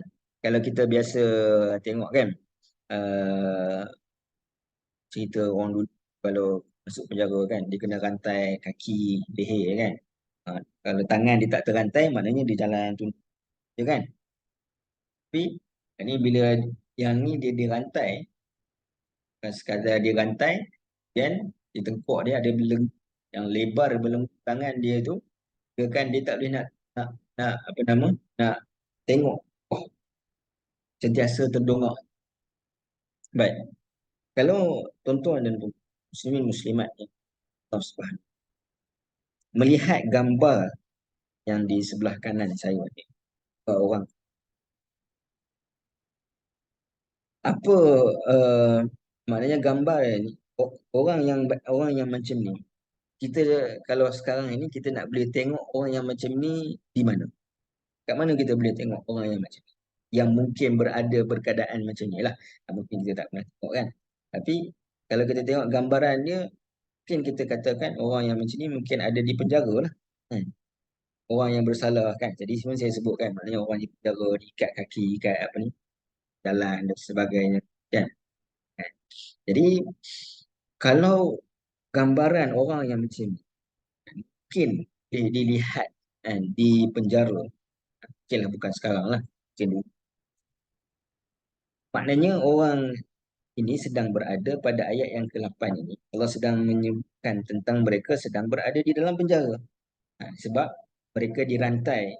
Speaker 1: Kalau kita biasa tengok kan, uh, cerita orang dulu kalau masuk penjara kan, dia kena rantai kaki, leher kan. Ha. Kalau tangan dia tak terrantai, maknanya dia jalan tunduk. Ya kan? Tapi ini bila yang ni dia dirantai, bukan sekadar dirantai, dan di tengkuk dia ada belenggu yang lebar, belenggu tangan dia tu, dia kan dia tak boleh nak, nak apa nama, nak tengok. Oh, sentiasa terdongak. Baik. Kalau tuan-tuan dan muslimin muslimat yang Allah Subhanahu melihat gambar yang di sebelah kanan saya ni, orang apa maknanya gambar ni, orang yang macam ni, kita kalau sekarang ini kita nak boleh tengok orang yang macam ni di mana? Kat mana kita boleh tengok orang yang macam ni? Yang mungkin berada berkeadaan macam ni lah. Mungkin kita tak pernah tengok kan. Tapi kalau kita tengok gambaran dia, mungkin kita katakan orang yang macam ni mungkin ada di penjara lah. Orang yang bersalah kan. Jadi sebenarnya saya sebutkan, maknanya orang di penjara, diikat kaki, ikat apa ni, jalan dan sebagainya. Kan? Jadi kalau gambaran orang yang macam ni, mungkin dilihat di penjara. Mungkinlah bukan sekarang lah. Mungkin maknanya orang ini sedang berada pada ayat yang ke-8 ini. Allah sedang menyebutkan tentang mereka sedang berada di dalam penjara. Sebab mereka dirantai,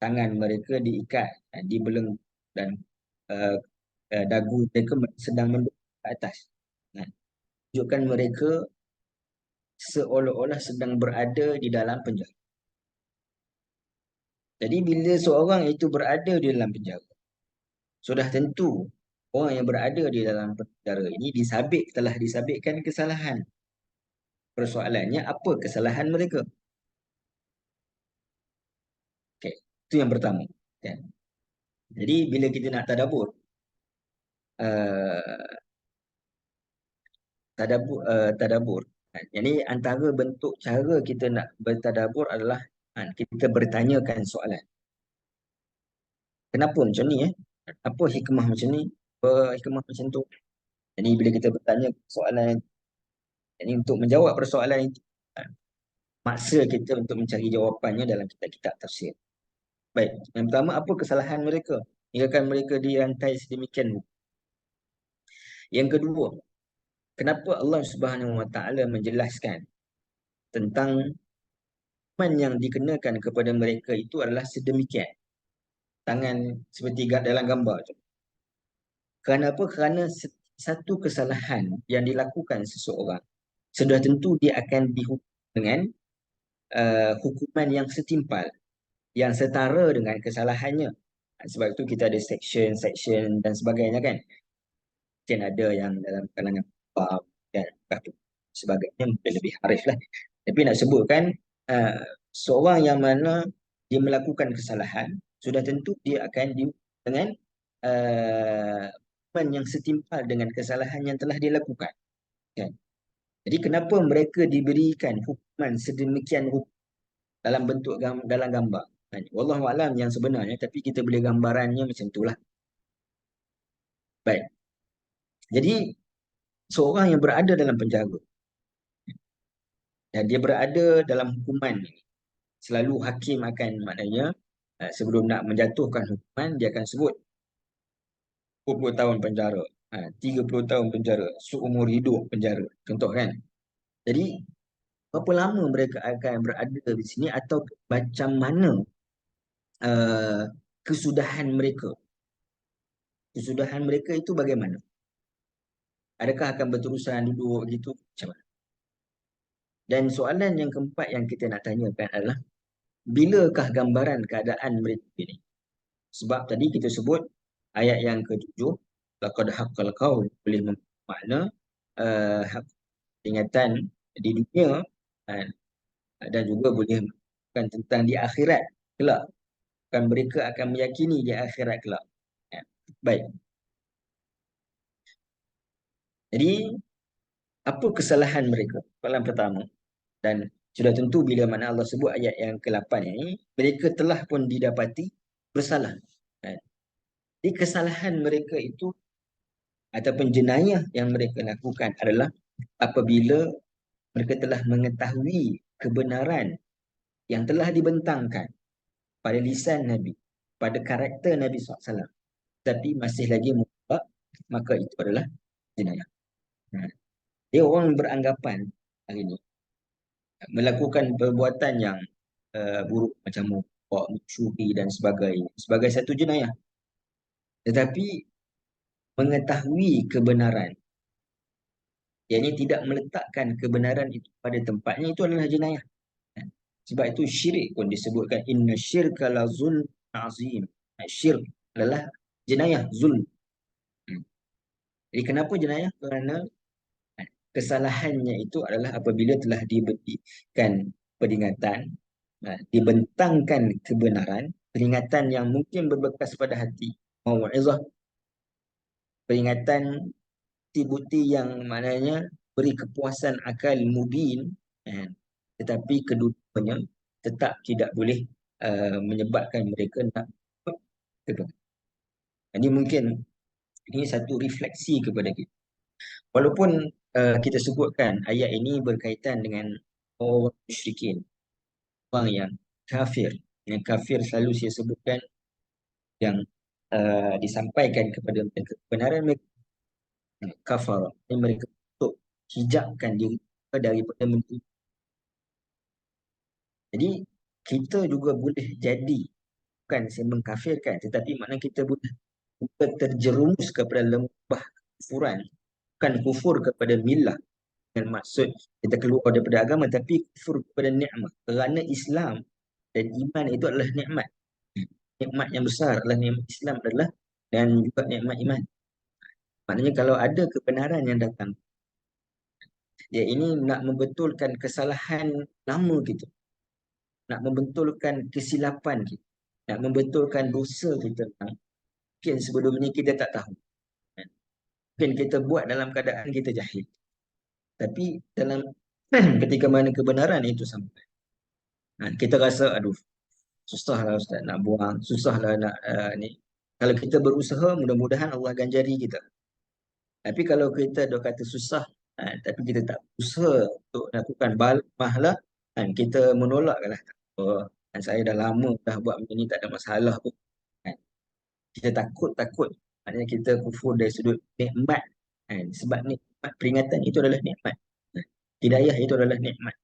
Speaker 1: tangan mereka diikat, dibelenggu dan uh, dagu mereka sedang menduduk ke atas. Tunjukkan mereka seolah-olah sedang berada di dalam penjara. Jadi bila seorang itu berada di dalam penjara, sudah tentu orang yang berada di dalam penjara ini telah disabitkan kesalahan. Persoalannya apa kesalahan mereka? Okey, itu yang pertama. Kan? Jadi bila kita nak tadabbur, uh, tadabbur. Jadi antara bentuk cara kita nak bertadabbur adalah kita bertanyakan soalan. Kenapa macam ni Apa hikmah macam ni? Apa hikmah macam tu? Jadi bila kita bertanya soalan, jadi untuk menjawab persoalan itu, maksa kita untuk mencari jawapannya dalam kitab-kitab tafsir. Baik, yang pertama, apa kesalahan mereka hinggakan mereka dirantai sedemikian? Yang kedua, kenapa Allah Subhanahu Wa Taala menjelaskan tentang hukuman yang dikenakan kepada mereka itu adalah sedemikian? Tangan seperti dalam gambar tu. Kerana apa? Kerana satu kesalahan yang dilakukan seseorang, sudah tentu dia akan dihukum dengan hukuman yang setimpal, yang setara dengan kesalahannya. Sebab itu kita ada section dan sebagainya kan. Mungkin ada yang dalam kalangan faham dan sebagainya mungkin lebih arif lah. Tapi nak sebutkan seorang yang mana dia melakukan kesalahan, sudah tentu dia akan dihukum dengan hukuman yang setimpal dengan kesalahan yang telah dilakukan. Kan? Jadi kenapa mereka diberikan hukuman sedemikian dalam bentuk dalam gambar? Wallahu alam yang sebenarnya, tapi kita boleh gambarannya macam itulah. Baik. Jadi seorang yang berada dalam penjara dan dia berada dalam hukuman ini, selalu hakim akan maknanya sebelum nak menjatuhkan hukuman, dia akan sebut 20 tahun penjara, 30 tahun penjara, seumur hidup penjara, contoh kan. Jadi berapa lama mereka akan berada di sini atau macam mana kesudahan mereka? Kesudahan mereka itu bagaimana? Adakah akan berterusan duduk gitu? Macam mana? Dan soalan yang keempat yang kita nak tanyakan adalah, bilakah gambaran keadaan mereka ini? Sebab tadi kita sebut ayat yang ke-7, laqad haqqal qaul, boleh bermakna ingatan di dunia, dan juga boleh bukan tentang di akhirat kelak. Kan mereka akan meyakini di akhirat kelak. Baik. Jadi apa kesalahan mereka? Soalan pertama. Dan sudah tentu bila mana Allah sebut ayat yang ke-8 ini, mereka telah pun didapati bersalah. Jadi kesalahan mereka itu ataupun jenayah yang mereka lakukan adalah apabila mereka telah mengetahui kebenaran yang telah dibentangkan pada lisan Nabi, pada karakter Nabi SAW, tapi masih lagi mengubah, maka itu adalah jenayah. Dia orang beranggapan hari ini melakukan perbuatan yang buruk macam mukok, mencuri dan sebagainya sebagai satu jenayah. Tetapi mengetahui kebenaran, ianya tidak meletakkan kebenaran itu pada tempatnya, itu adalah jenayah. Sebab itu syirik pun disebutkan inna syirka la zulm azim. Syirik adalah jenayah, zulm. Jadi kenapa jenayah? Kerana kesalahannya itu adalah apabila telah diberikan peringatan, dibentangkan kebenaran, peringatan yang mungkin berbekas pada hati, mau'izah, peringatan bukti-bukti yang maknanya beri kepuasan akal mubin, tetapi kedudukannya tetap tidak boleh menyebabkan mereka nak kebenaran. Jadi mungkin ini satu refleksi kepada kita. Walaupun kita sebutkan ayat ini berkaitan dengan orang musyrikin, orang yang kafir. Yang kafir selalu saya sebutkan yang disampaikan kepada mereka kebenaran, mereka kafar. Mereka untuk hijabkan diri daripada menerima. Jadi kita juga boleh jadi, bukan saya mengkafirkan, tetapi makna kita boleh terjerumus kepada lembah kufuran, bukan kufur kepada milah, dengan maksud kita keluar daripada agama, tapi kufur kepada nikmat. Kerana Islam dan iman itu adalah nikmat. Nikmat yang besar adalah nikmat Islam adalah, dan juga nikmat iman. Maknanya kalau ada kebenaran yang datang, dia ini nak membetulkan kesalahan lama kita, nak membetulkan kesilapan kita, nak membetulkan dosa kita. Mungkin sebelumnya kita tak tahu. Mungkin kita buat dalam keadaan kita jahil. Tapi dalam ketika mana kebenaran itu sampai, kita rasa, aduh, susahlah Ustaz nak buang, susahlah nak ni. Kalau kita berusaha, mudah-mudahan Allah ganjari kita. Tapi kalau kita dah kata susah, tapi kita tak usaha untuk lakukan malah, kita menolak lah. Oh, saya dah lama dah buat benda ni, tak ada masalah pun. Kita takut, maknanya kita kufur dari sudut nikmat. Sebab nikmat peringatan itu adalah nikmat. Hidayah itu adalah nikmat.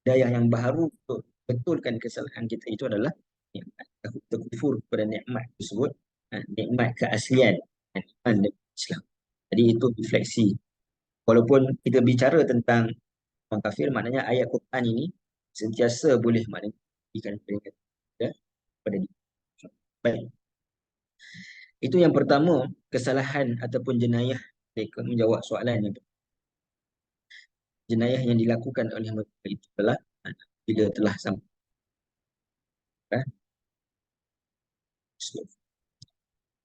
Speaker 1: Hidayah yang baru untuk betulkan kesalahan kita itu adalah nikmat. Kita kufur kepada nikmat tersebut, nikmat keaslian iman dan Islam. Jadi itu refleksi. Walaupun kita bicara tentang orang kafir, maknanya ayat Quran ini sentiasa boleh maknanya berikan peringatan kepada dia. Baik. Itu yang pertama, kesalahan ataupun jenayah mereka. Menjawab soalan yang jenayah yang dilakukan oleh mereka itu adalah bila telah sampai.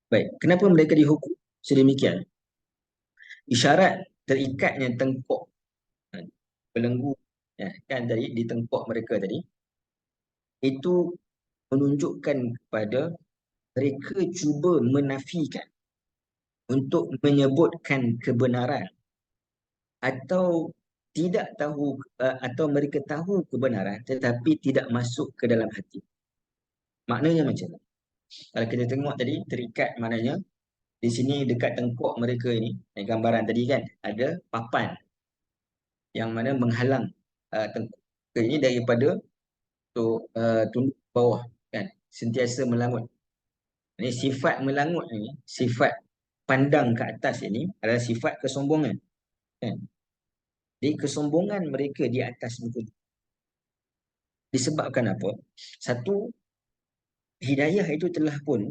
Speaker 1: Baik, kenapa mereka dihukum sedemikian? Isyarat terikatnya tengkok belenggu, kan tadi di tengkok mereka tadi, itu menunjukkan kepada mereka cuba menafikan untuk menyebutkan kebenaran, atau tidak tahu, atau mereka tahu kebenaran tetapi tidak masuk ke dalam hati. Maknanya macam mana? Kalau kita tengok tadi, terikat maknanya di sini dekat tengkok mereka ini, gambaran tadi kan ada papan yang mana menghalang tengkok ini daripada tunduk bawah, kan, sentiasa melangut. Ini sifat melangut ini, sifat pandang ke atas ini adalah sifat kesombongan, kan? Jadi kesombongan mereka di atas muka disebabkan apa? Satu, hidayah itu telah pun,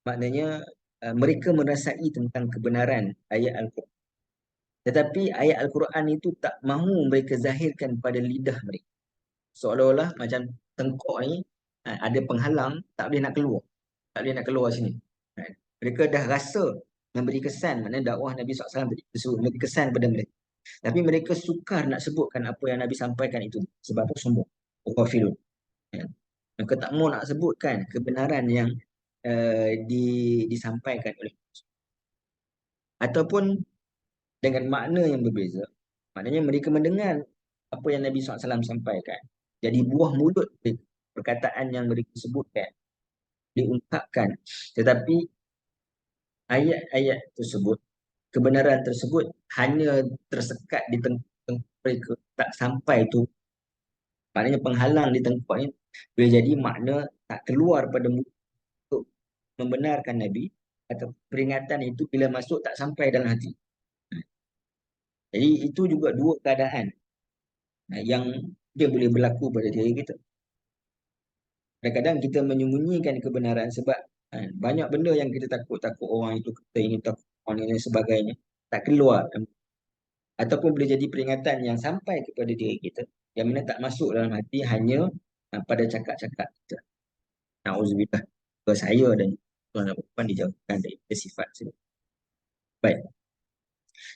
Speaker 1: maknanya mereka merasai tentang kebenaran ayat Al-Quran. Tetapi ayat Al-Quran itu tak mahu mereka zahirkan pada lidah mereka. Seolah-olah macam tengkok ni ada penghalang, tak boleh nak keluar. Tak boleh nak keluar sini. Mereka dah rasa memberi kesan, maknanya dakwah Nabi SAW tadi memberi kesan pada mereka. Tapi mereka sukar nak sebutkan apa yang Nabi sampaikan itu. Sebab apa? Sombong. Ghafilun. Mereka tak mau nak sebutkan kebenaran yang disampaikan oleh, ataupun dengan makna yang berbeza. Maknanya mereka mendengar apa yang Nabi SAW sampaikan. Jadi buah mulut perkataan yang mereka sebutkan diungkapkan. Tetapi ayat-ayat tersebut, kebenaran tersebut hanya tersekat di tengkuk mereka, tak sampai tu. Maknanya penghalang di tengkuk ni boleh jadi makna tak keluar pada mulut untuk membenarkan Nabi, atau peringatan itu bila masuk tak sampai dalam hati. Jadi itu juga dua keadaan yang dia boleh berlaku pada diri kita. Kadang-kadang kita menyembunyikan kebenaran sebab banyak benda yang kita takut orang itu kata, ini takut orang ini dan sebagainya, tak keluar. Ataupun boleh jadi peringatan yang sampai kepada diri kita, yang mana tak masuk dalam hati, hanya pada cakap-cakap kita. Na'udzubillah, saya dan tuan dan puan dijauhkan dari sifat sini. Baik.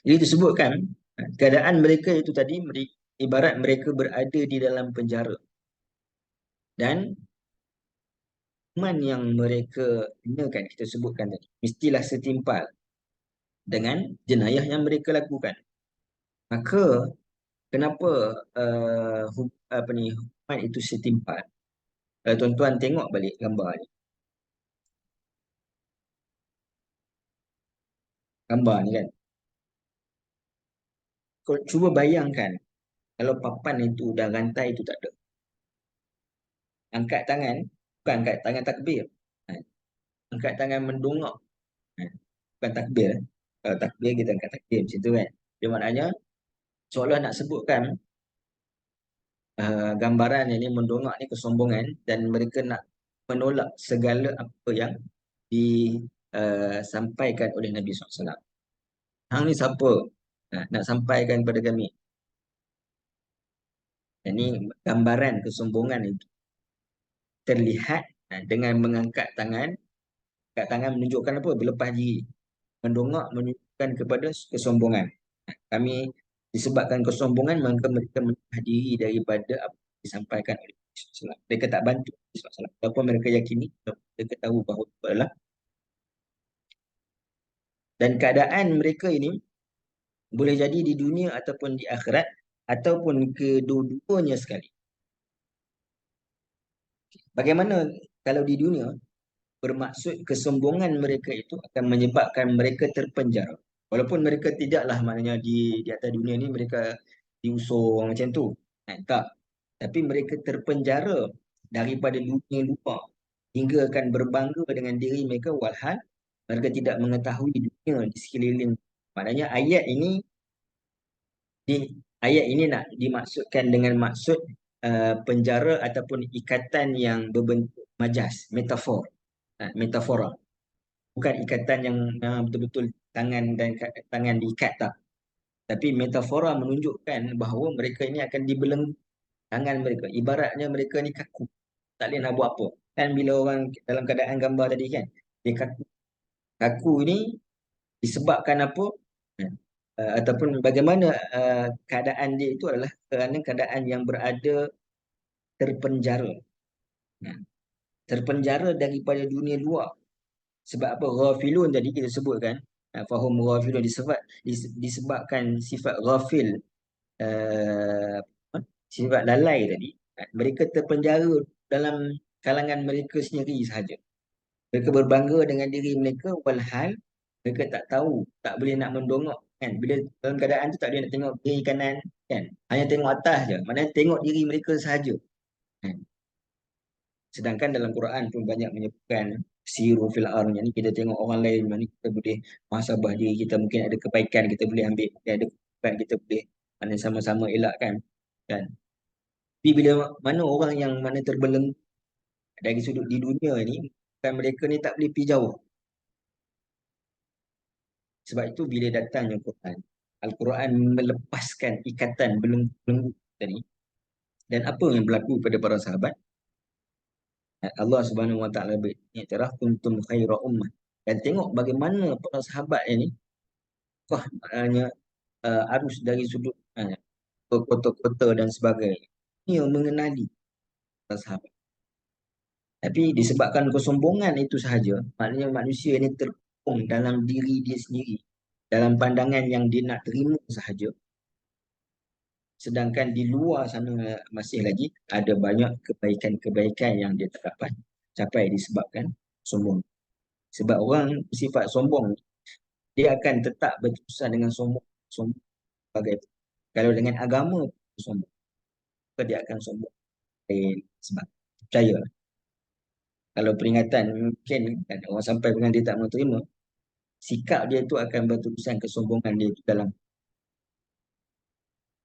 Speaker 1: Jadi disebutkan keadaan mereka itu tadi ibarat mereka berada di dalam penjara, dan iman yang mereka kenakan, kita sebutkan tadi, mestilah setimpal dengan jenayah yang mereka lakukan. Maka kenapa hukuman itu setimpal? Tuan-tuan tengok balik gambar ni. Gambar ni kan. Cuba bayangkan kalau papan itu dah, rantai itu tak ada. Angkat tangan, bukan angkat tangan takbir. Angkat tangan mendongak. Bukan takbir. Kalau takbir kita angkat takbir macam tu kan. Dia maknanya seolah nak sebutkan gambaran yang ini mendongak ni kesombongan, dan mereka nak menolak segala apa yang disampaikan oleh Nabi SAW. Hang ni siapa nak sampaikan kepada kami? Ini gambaran kesombongan itu terlihat dengan mengangkat tangan. Angkat tangan menunjukkan apa? Berlepas diri. Mendongak menunjukkan kepada kesombongan. Kami disebabkan kesombongan, maka mereka menahan diri daripada apa yang disampaikan oleh Nabi SAW. Mereka tak bantu Nabi SAW. Walaupun mereka yakini, mereka tahu bahawa itu adalah, dan keadaan mereka ini boleh jadi di dunia ataupun di akhirat, ataupun kedua-duanya sekali. Bagaimana kalau di dunia? Bermaksud kesombongan mereka itu akan menyebabkan mereka terpenjara. Walaupun mereka tidaklah, maknanya di atas dunia ni mereka diusung macam tu. Tak. Tapi mereka terpenjara daripada dunia luar hingga akan berbangga dengan diri mereka, walhal mereka tidak mengetahui dunia di sekeliling. Maknanya di ayat ini nak dimaksudkan dengan maksud penjara ataupun ikatan yang berbentuk majas, metafor, metafora. Bukan ikatan yang betul-betul tangan dan tangan diikat, tak. Tapi metafora menunjukkan bahawa mereka ini akan dibelenggu tangan mereka. Ibaratnya mereka ni kaku. Tak boleh nak buat apa. Kan bila orang dalam keadaan gambar tadi kan, dia kaku. Kaku ni disebabkan apa? Ataupun bagaimana keadaan dia itu adalah kerana keadaan yang berada terpenjara. Terpenjara daripada dunia luar. Sebab apa? Ghafilun tadi kita sebutkan, fahum ghafilun disebabkan sifat ghafil, uh, sifat lalai tadi, mereka terpenjara dalam kalangan mereka sendiri sahaja. Mereka berbangga dengan diri mereka, walhal mereka tak tahu, tak boleh nak mendongak kan. Bila dalam keadaan tu tak boleh nak tengok kiri kanan kan. Hanya tengok atas je. Maknanya tengok diri mereka sahaja. Kan? Sedangkan dalam Quran pun banyak menyebutkan siru fil ardh, ni kita tengok orang lain, mana kita boleh muhasabah diri kita, mungkin ada kebaikan kita boleh ambil, mungkin ada kebaikan kita boleh mana sama-sama elakkan kan. Tapi bila mana orang yang mana terbelenggu dari sudut di dunia ni, kan mereka ni tak boleh pergi jauh. Sebab itu bila datangnya Quran, Al-Quran melepaskan ikatan belenggu tadi. Dan apa yang berlaku pada para sahabat? Allah Subhanahu Wa Taala beriktiraf kuntum khaira ummah. Dan tengok bagaimana para sahabat ini, wah, maknanya arus dari sudut kota-kota dan sebagainya. Ia mengenali para sahabat. Tapi disebabkan kesombongan itu sahaja, maknanya manusia ini terkung dalam diri dia sendiri, dalam pandangan yang dia nak terima sahaja. Sedangkan di luar sana masih lagi ada banyak kebaikan-kebaikan yang dia tak dapat capai disebabkan sombong. Sebab orang bersifat sombong, dia akan tetap berterusan dengan sombong. Sombong sebagai, kalau dengan agama sombong, maka dia akan sombong. Sebab percaya, kalau peringatan mungkin kan, orang sampai dengan dia tak mau terima, sikap dia tu akan berterusan kesombongan dia itu dalam.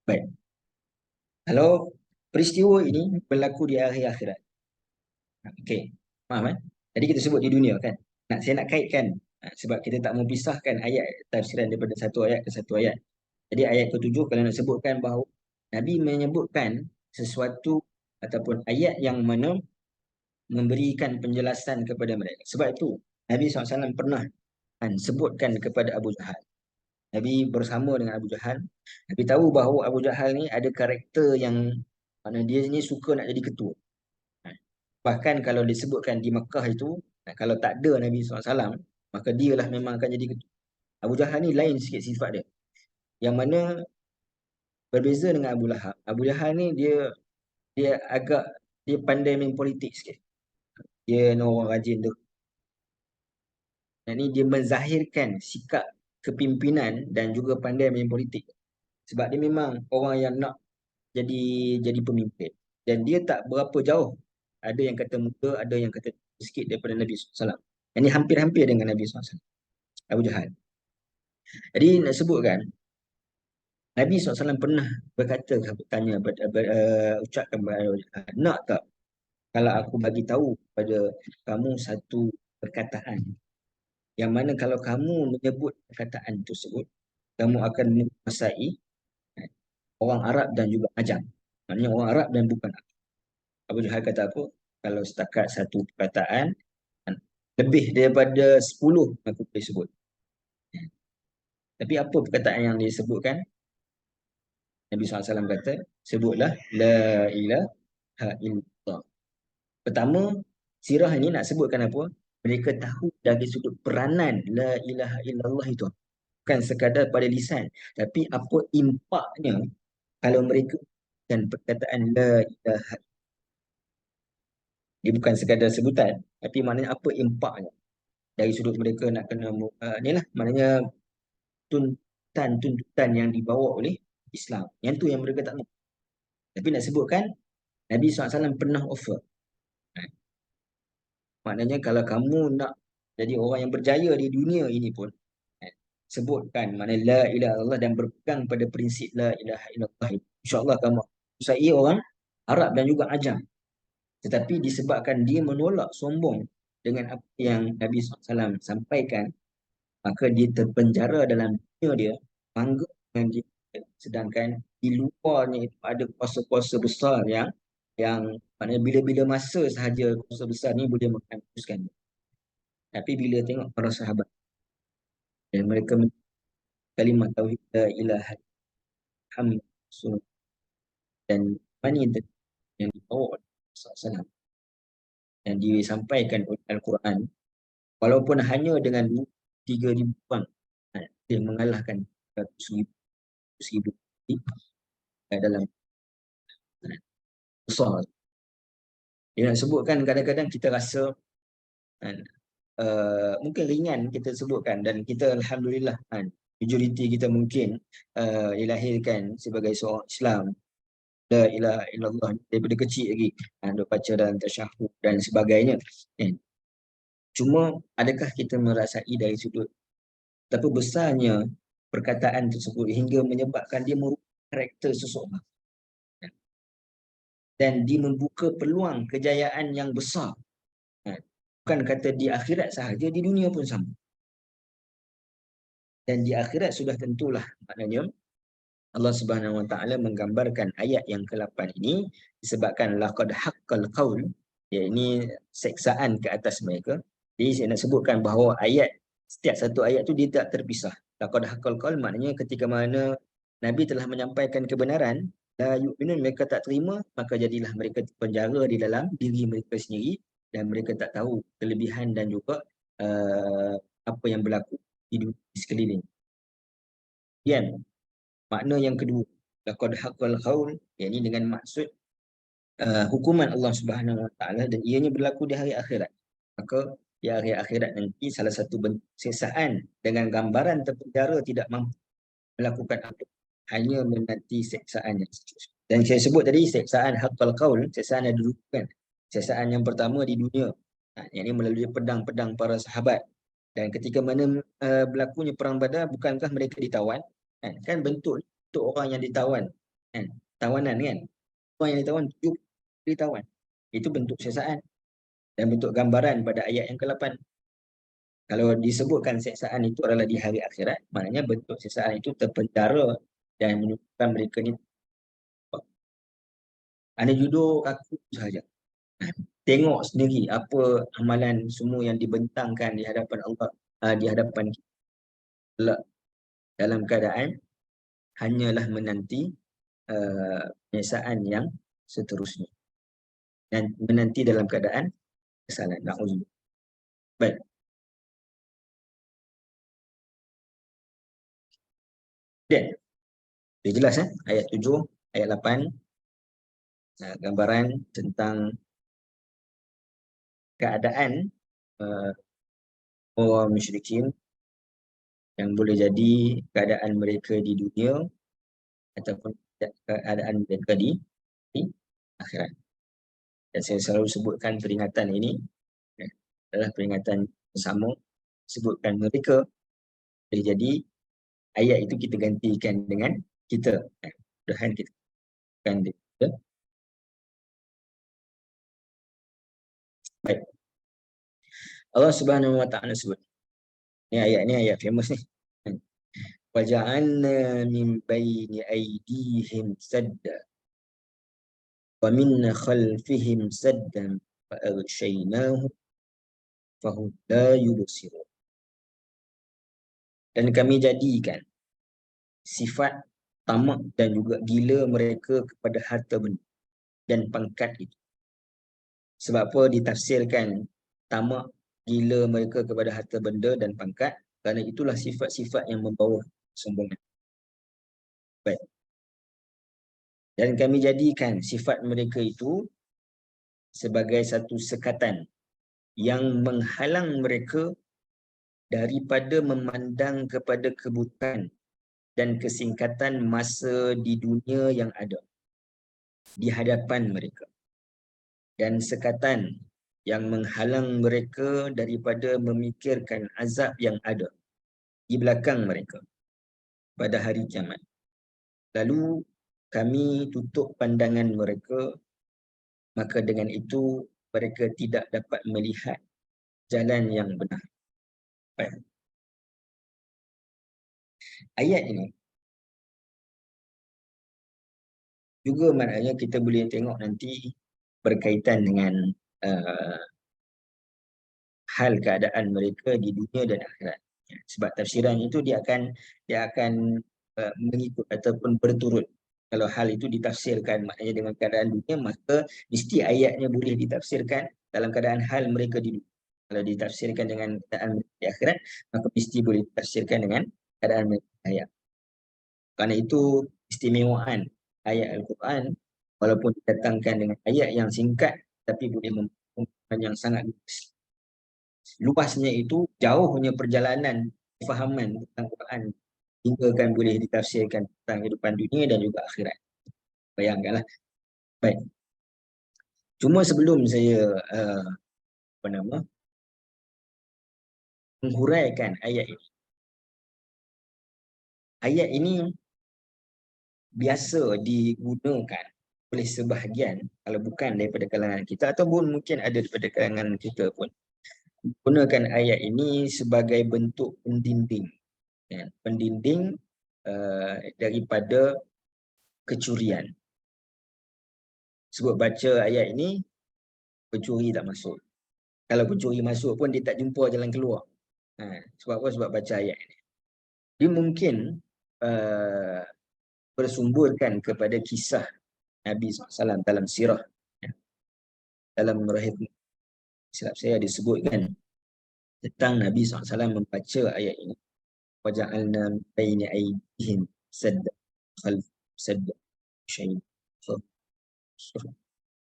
Speaker 1: Baik. Kalau peristiwa ini berlaku di akhir akhirat. Okey. Faham kan? Tadi kita sebut di dunia kan. Saya nak kaitkan sebab kita tak mau pisahkan ayat tafsiran daripada satu ayat ke satu ayat. Jadi ayat ke-7 kalau nak sebutkan bahawa Nabi menyebutkan sesuatu ataupun ayat yang mana memberikan penjelasan kepada mereka. Sebab itu Nabi SAW pernah sebutkan kepada Abu Jahal. Nabi bersama dengan Abu Jahal. Nabi tahu bahawa Abu Jahal ni ada karakter yang mana dia ni suka nak jadi ketua. Bahkan kalau disebutkan di Mekah itu, kalau tak ada Nabi SAW, maka dialah memang akan jadi ketua. Abu Jahal ni lain sikit sifat dia. Yang mana berbeza dengan Abu Lahab. Abu Jahal ni dia agak, dia pandai main politik sikit. Dia orang rajin tu. Dan ni dia menzahirkan sikap kepimpinan dan juga pandai main politik. Sebab dia memang orang yang nak jadi pemimpin. Dan dia tak berapa jauh. Ada yang kata muda, ada yang kata sikit daripada Nabi SAW. Ini hampir-hampir dengan Nabi SAW. Abu Jahal. Jadi nak sebutkan, Nabi SAW pernah berkata, bertanya, ucapkan, nak tak kalau aku bagi tahu pada kamu satu perkataan yang mana kalau kamu menyebut perkataan tersebut, kamu akan menguasai orang Arab dan juga Ajam. Maknanya orang Arab dan bukan Arab. Abu Jahal kata apa? Kalau setakat satu perkataan, lebih daripada 10 aku boleh sebut. Tapi apa perkataan yang disebutkan? Nabi SAW kata, sebutlah La ilaha illallah. Pertama, sirah ini nak sebutkan apa? Mereka tahu dari sudut peranan La ilaha illallah itu. Bukan sekadar pada lisan. Tapi apa impaknya kalau mereka dan perkataan La ilaha. Dia bukan sekadar sebutan. Tapi maknanya apa impaknya. Dari sudut mereka nak kena, ni lah, maknanya tuntutan yang dibawa oleh Islam. Yang tu yang mereka tak mahu. Tapi nak sebutkan, Nabi SAW pernah offer. Maknanya kalau kamu nak jadi orang yang berjaya di dunia ini pun, sebutkan maknanya la ilaha illallah dan berpegang pada prinsip la ilaha illallah. InsyaAllah kamu saya orang Arab dan juga Ajam. Tetapi disebabkan dia menolak sombong dengan apa yang Nabi SAW sampaikan, maka dia terpenjara dalam dunia dia, bangga dengan dia. Sedangkan di luarnya itu ada kuasa-kuasa besar yang maknanya bila-bila masa sahaja kuasa besar ni boleh menghapuskan. Tapi bila tengok para sahabat dan mereka kalimat tauhid la ilaha illallah dan mana yang dibawa oleh Rasulullah SAW yang disampaikan oleh Al-Quran, walaupun hanya dengan 3,000 orang, dia mengalahkan 100,000 dalam besar. Dia nak sebutkan kadang-kadang kita rasa mungkin ringan kita sebutkan, dan kita Alhamdulillah majoriti kita mungkin dilahirkan sebagai seorang Islam, la ilaha illallah daripada kecil lagi, duk baca dalam tasyahud dan sebagainya. Cuma adakah kita merasai dari sudut betapa besarnya perkataan tersebut hingga menyebabkan dia merubah karakter seseorang dan dia membuka peluang kejayaan yang besar. Bukan kata di akhirat sahaja, di dunia pun sama. Dan di akhirat sudah tentulah, maknanya Allah Subhanahu Wa Taala menggambarkan ayat yang ke-8 ini disebabkan laqad haqqal qaul, ini seksaan ke atas mereka. Jadi saya nak sebutkan bahawa ayat, setiap satu ayat tu dia tak terpisah. Laqad haqqal qaul maknanya ketika mana Nabi telah menyampaikan kebenaran, la yu'minun, mereka tak terima, maka jadilah mereka penjara di dalam diri mereka sendiri dan mereka tak tahu kelebihan dan juga apa yang berlaku di sekeliling. Kemudian makna yang kedua, laqad haqqal qaul, yakni dengan maksud hukuman Allah Subhanahu Wa Taala dan ianya berlaku di hari akhirat. Maka di hari akhirat nanti salah satu bentuk siksaan dengan gambaran terpenjara tidak mampu melakukan apa, hanya menanti siksaan yang seterusnya. Dan saya sebut tadi siksaan haqqal qaul, siksaan ada dua kan. Siksaan yang pertama di dunia, yang ini melalui pedang-pedang para sahabat. Dan ketika mana berlakunya perang Badar, bukankah mereka ditawan? Kan bentuk orang yang ditawan, tawanan kan, orang yang ditawan, ditawan. Itu bentuk siksaan dan bentuk gambaran pada ayat yang ke-8. Kalau disebutkan siksaan itu adalah di hari akhirat, maknanya bentuk siksaan itu terpenjara dan menyebabkan mereka ni hanya duduk kaku sahaja. Tengok sendiri apa amalan semua yang dibentangkan di hadapan Allah, di hadapan kita, dalam keadaan hanyalah menanti penyiksaan yang seterusnya dan menanti dalam keadaan kesalahan. Na'udzubillah. Baik. Dan dia jelas ayat 7, ayat 8, gambaran tentang keadaan orang musyrikin yang boleh jadi keadaan mereka di dunia ataupun keadaan mereka di akhirat. Dan saya selalu sebutkan peringatan ini adalah peringatan bersama, sebutkan mereka boleh jadi ayat itu kita gantikan dengan kita. Mudah-mudahan kita akan dia. Baik. Allah Subhanahu wa taala sebut. Ni ayat famous ni. Waja'alna min baini aydihim sadda wa min khalfihim saddan fa aghshaynahum fahum la yubsirun. Dan kami jadikan sifat tamak dan juga gila mereka kepada harta benda dan pangkat itu. Sebab apa ditafsirkan tamak, gila mereka kepada harta benda dan pangkat? Kerana itulah sifat-sifat yang membawa kesombongan. Baik. Dan kami jadikan sifat mereka itu sebagai satu sekatan yang menghalang mereka daripada memandang kepada kebutuhan dan kesingkatan masa di dunia yang ada di hadapan mereka. Dan sekatan yang menghalang mereka daripada memikirkan azab yang ada di belakang mereka pada hari kiamat. Lalu kami tutup pandangan mereka, maka dengan itu mereka tidak dapat melihat jalan yang benar. Baik. Ayat ini juga maknanya kita boleh tengok nanti berkaitan dengan hal keadaan mereka di dunia dan akhirat. Sebab tafsiran itu dia akan mengikut ataupun berturut. Kalau hal itu ditafsirkan maknanya dengan keadaan dunia, maka mesti ayatnya boleh ditafsirkan dalam keadaan hal mereka di dunia. Kalau ditafsirkan dengan keadaan di akhirat, maka mesti boleh ditafsirkan dengan keadaan mereka di akhirat. Kerana itu istimewaan ayat Al-Quran, walaupun didatangkan dengan ayat yang singkat, tapi boleh mempunyai yang sangat luas. Luasnya itu jauhnya perjalanan fahaman tentang Quran hingga kan boleh ditafsirkan tentang kehidupan dunia dan juga akhirat. Bayangkanlah. Baik. Cuma sebelum saya menghuraikan ayat ini. Ayat ini biasa digunakan oleh sebahagian, kalau bukan daripada kalangan kita ataupun mungkin ada daripada kalangan kita pun, gunakan ayat ini sebagai bentuk pendinding, pendinding daripada kecurian. Sebab baca ayat ini, pencuri tak masuk. Kalau pencuri masuk pun dia tak jumpa jalan keluar. Sebab apa? Sebab baca ayat ini. Dia mungkin bersumberkan kepada kisah Nabi SAW dalam sirah. Dalam rahib silap saya disebutkan tentang Nabi SAW membaca ayat ini. Waja'alna baina aydihim sadda khalf sadda syai'in.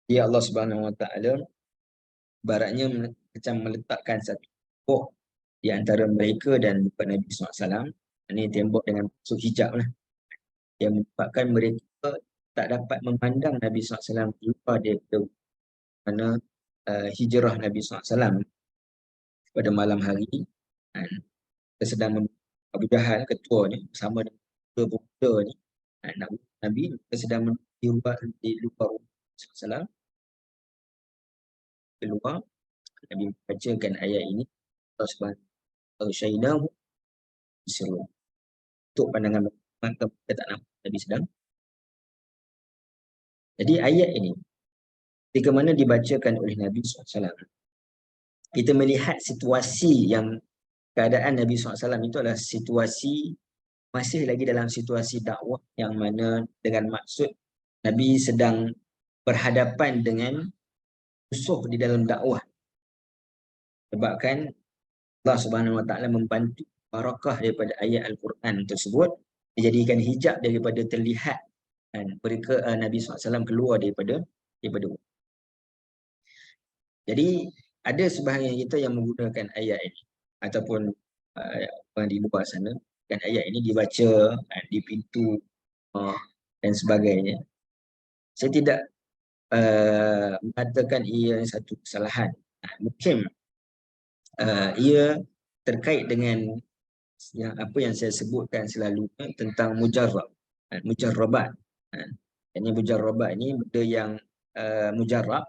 Speaker 1: Ya Allah Subhanahu Wa Taala baratnya macam meletakkan satu tembok di antara mereka dan Nabi SAW. Ini tembok dengan maksud hijab lah, yang menyebabkan mereka tak dapat memandang Nabi SAW keluar daripada mana hijrah Nabi SAW pada malam hari. Kita sedang Abu Jahal ketua ni bersama dengan pemuda ni Nabi, kita sedang di luar SAW. Keluar, Nabi bacakan ayat ini, Allah Subhanahu Syaidahu Bisirun. Untuk pandangan maka kita tak nampak Nabi sedang. Jadi ayat ini ketika mana dibacakan oleh Nabi SAW, kita melihat situasi yang keadaan Nabi SAW itu adalah situasi masih lagi dalam situasi dakwah, yang mana dengan maksud Nabi sedang berhadapan dengan musuh di dalam dakwah. Sebabkan Allah Subhanahu Wa Taala membantu barakah daripada ayat Al-Quran tersebut dijadikan hijab daripada terlihat mereka Nabi SAW keluar daripada. Jadi ada sebahagian kita yang menggunakan ayat ini ataupun di luar sana, dan ayat ini dibaca di pintu dan sebagainya. Saya tidak mengatakan ia satu kesalahan. Mungkin ia terkait dengan apa yang saya sebutkan selalu tentang mujarrab. Mujarrabat. Ini mujarrabat ini benda yang mujarrab,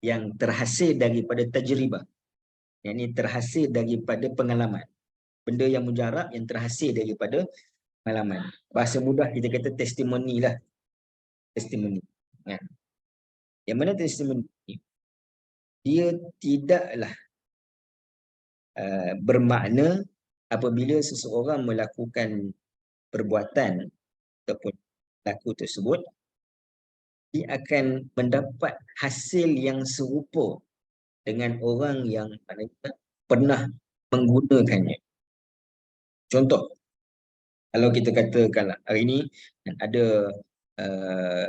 Speaker 1: yang terhasil daripada tajribah. Yang ini terhasil daripada pengalaman. Benda yang mujarab yang terhasil daripada pengalaman. Bahasa mudah kita kata testimoni lah. Testimoni. Yang mana testimoni dia tidaklah bermakna apabila seseorang melakukan perbuatan ataupun laku tersebut, dia akan mendapat hasil yang serupa dengan orang yang pernah menggunakannya. Contoh, kalau kita katakan hari ini ada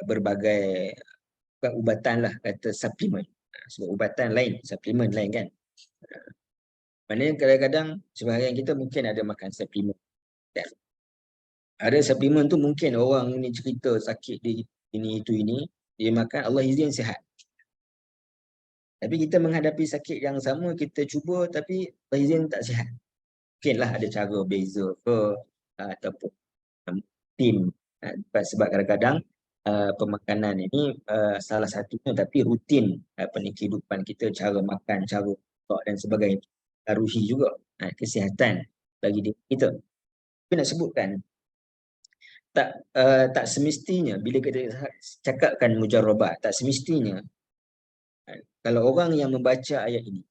Speaker 1: berbagai ubatan lah, kata suplemen. Sebab ubatan lain, suplemen lain kan. Maknanya kadang-kadang sebahagian kita mungkin ada makan suplemen. Kan? Ada suplemen tu mungkin orang ni cerita sakit dia ini itu ini, dia makan Allah izin sihat. Tapi kita menghadapi sakit yang sama, kita cuba tapi Allah izin tak sihat. Mungkinlah ada cara beza ke ataupun rutin. Sebab kadang-kadang pemakanan ini salah satunya, tapi rutin kehidupan kita, cara makan, cara tok dan sebagainya, taruhi juga kesihatan bagi diri kita. Tapi nak sebutkan, tak semestinya bila kita cakapkan mujarrabat, tak semestinya kalau orang yang membaca ayat ini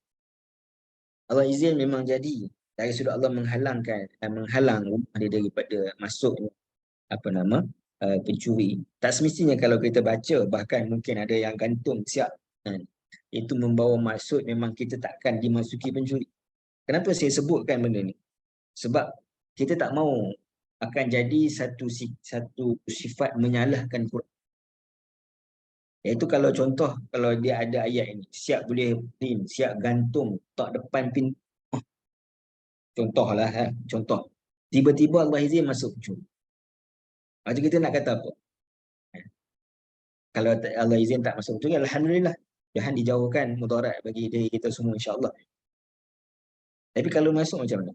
Speaker 1: Allah izin memang jadi, dari sudut Allah menghalang rumah dia daripada masuknya pencuri. Tak semestinya kalau kita baca, bahkan mungkin ada yang gantung siap itu membawa maksud memang kita takkan dimasuki pencuri. Kenapa saya sebutkan benda ni? Sebab kita tak mahu akan jadi satu sifat menyalahkan Quran. Iaitu kalau contoh, kalau dia ada ayat ini, siap boleh print, siap gantung tak depan pintu. Contohlah, contoh. Tiba-tiba Allah izin masuk pencuri. Macam kita nak kata apa? Kalau Allah izin tak masuk pencuri, alhamdulillah. Jangan dijauhkan mudarat bagi diri kita semua, insya-Allah. Tapi kalau masuk macam mana?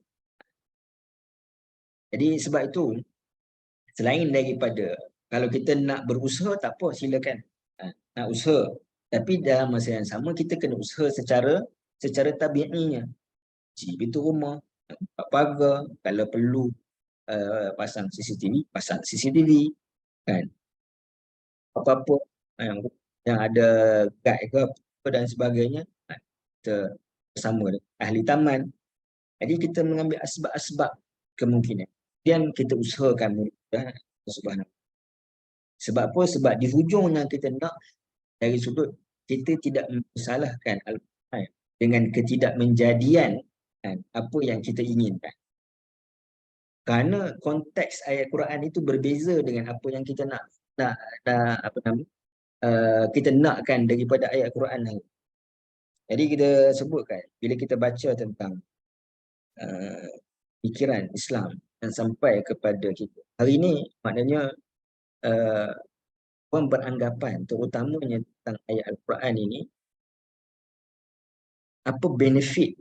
Speaker 1: Jadi sebab itu, selain daripada kalau kita nak berusaha, tak apa, silakan. Nak usaha. Tapi dalam masa yang sama, kita kena usaha secara tabi'inya. Pintu rumah, buka pagar, kalau perlu pasang CCTV, kan? Apa-apa yang ada guide ke apa dan sebagainya, kita bersama ahli taman. Jadi kita mengambil asbab-asbab kemungkinan. Dan kita usahakan mudah subhanallah. Sebab apa? Sebab di hujungnya kita nak dari sudut kita tidak mempersalahkan Al-Quran dengan ketidakmenjadian apa yang kita inginkan. Kerana konteks ayat Quran itu berbeza dengan apa yang kita nak kita nakkan daripada ayat Quran ini. Jadi kita sebutkan bila kita baca tentang fikiran Islam dan sampai kepada kita. Hari ini maknanya orang beranggapan terutamanya tentang ayat Al-Quran ini, apa benefit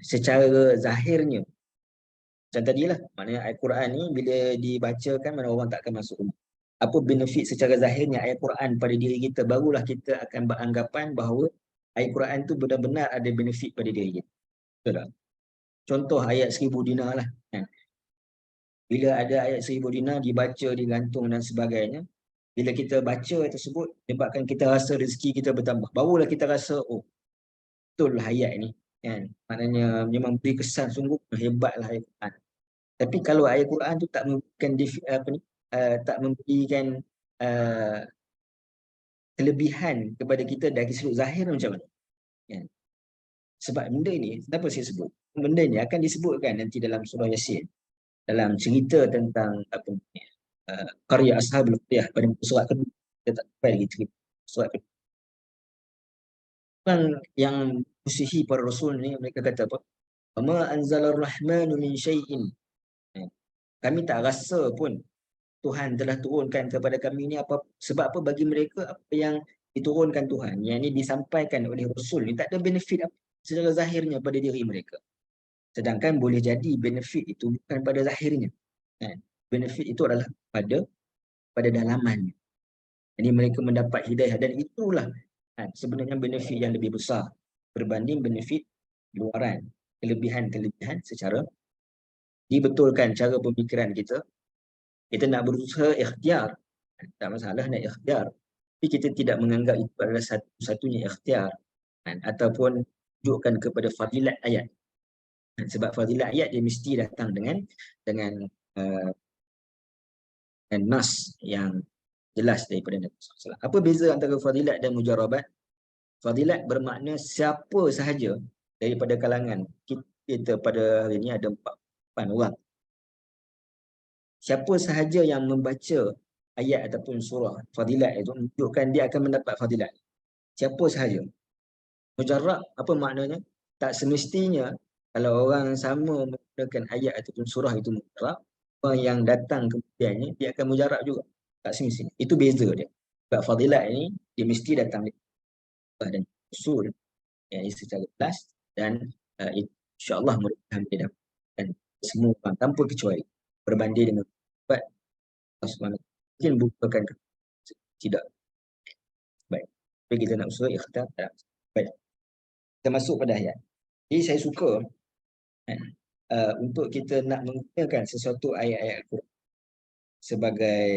Speaker 1: secara zahirnya. Macam tadilah, maknanya ayat Quran ni bila dibacakan mana orang tak akan masuk rumah. Apa benefit secara zahirnya ayat Quran pada diri kita, barulah kita akan beranggapan bahawa ayat Quran tu benar-benar ada benefit pada diri kita. Betul tak? Contoh ayat 1000 dinar lah. Bila ada ayat 1000 dinar dibaca, digantung dan sebagainya, bila kita baca tersebut, menyebabkan kita rasa rezeki kita bertambah. Barulah kita rasa, oh, betul lah ayat ni. Kan? Maknanya memang beri kesan sungguh hebatlah ayat Quran. Tapi kalau ayat Quran tu tak memberikan tak memberikan kelebihan kepada kita dari sudut zahir, macam mana? Kan? Sebab benda ni, kenapa saya sebut? Benda ni akan disebutkan nanti dalam surah Yasin. Dalam cerita tentang karya Ashabul Qaryah pada surat kedua. Kita tak sampai lagi cerita surat kedua. Yang usihi para rasul ni, mereka kata apa? Ma anzalar rahmanu min syai'in. Kami tak rasa pun Tuhan telah turunkan kepada kami ni apa, sebab apa bagi mereka apa yang diturunkan Tuhan, yang ini disampaikan oleh Rasul ni tak ada benefit apa secara zahirnya pada diri mereka. Sedangkan boleh jadi benefit itu bukan pada zahirnya. Benefit itu adalah pada pada dalaman. Jadi mereka mendapat hidayah, dan itulah sebenarnya benefit yang lebih besar berbanding benefit luaran, kelebihan-kelebihan secara dibetulkan cara pemikiran kita. Kita nak berusaha ikhtiar, tak masalah nak ikhtiar, tapi kita tidak menganggap itu adalah satu-satunya ikhtiar, ataupun tunjukkan kepada fadilat ayat. Sebab fadilat ayat dia mesti datang dengan nas yang jelas daripada Nabi SAW. Apa beza antara fadilat dan mujarabat? Fadilat bermakna siapa sahaja daripada kalangan kita pada hari ini ada 4 orang. Siapa sahaja yang membaca ayat ataupun surah fadilat itu menunjukkan dia akan mendapat fadilat. Siapa sahaja. Mujarrab apa maknanya? Tak semestinya kalau orang sama menggunakan ayat ataupun surah itu mujarrab, orang yang datang kemudiannya dia akan mujarrab juga. Tak semestinya. Itu beza dia. Sebab fadilat ini dia mesti datang dan usul yang secara jelas, dan insya-Allah mudah-mudahan dia dapatkan semua orang tanpa kecuali berbanding dengan sebab Allah Subhanahu mungkin bukakan tidak. Baik. Tapi kita nak usul ikhtiar. Baik. Kita masuk pada ayat. Jadi saya suka untuk kita nak menggunakan sesuatu ayat-ayat Al-Quran sebagai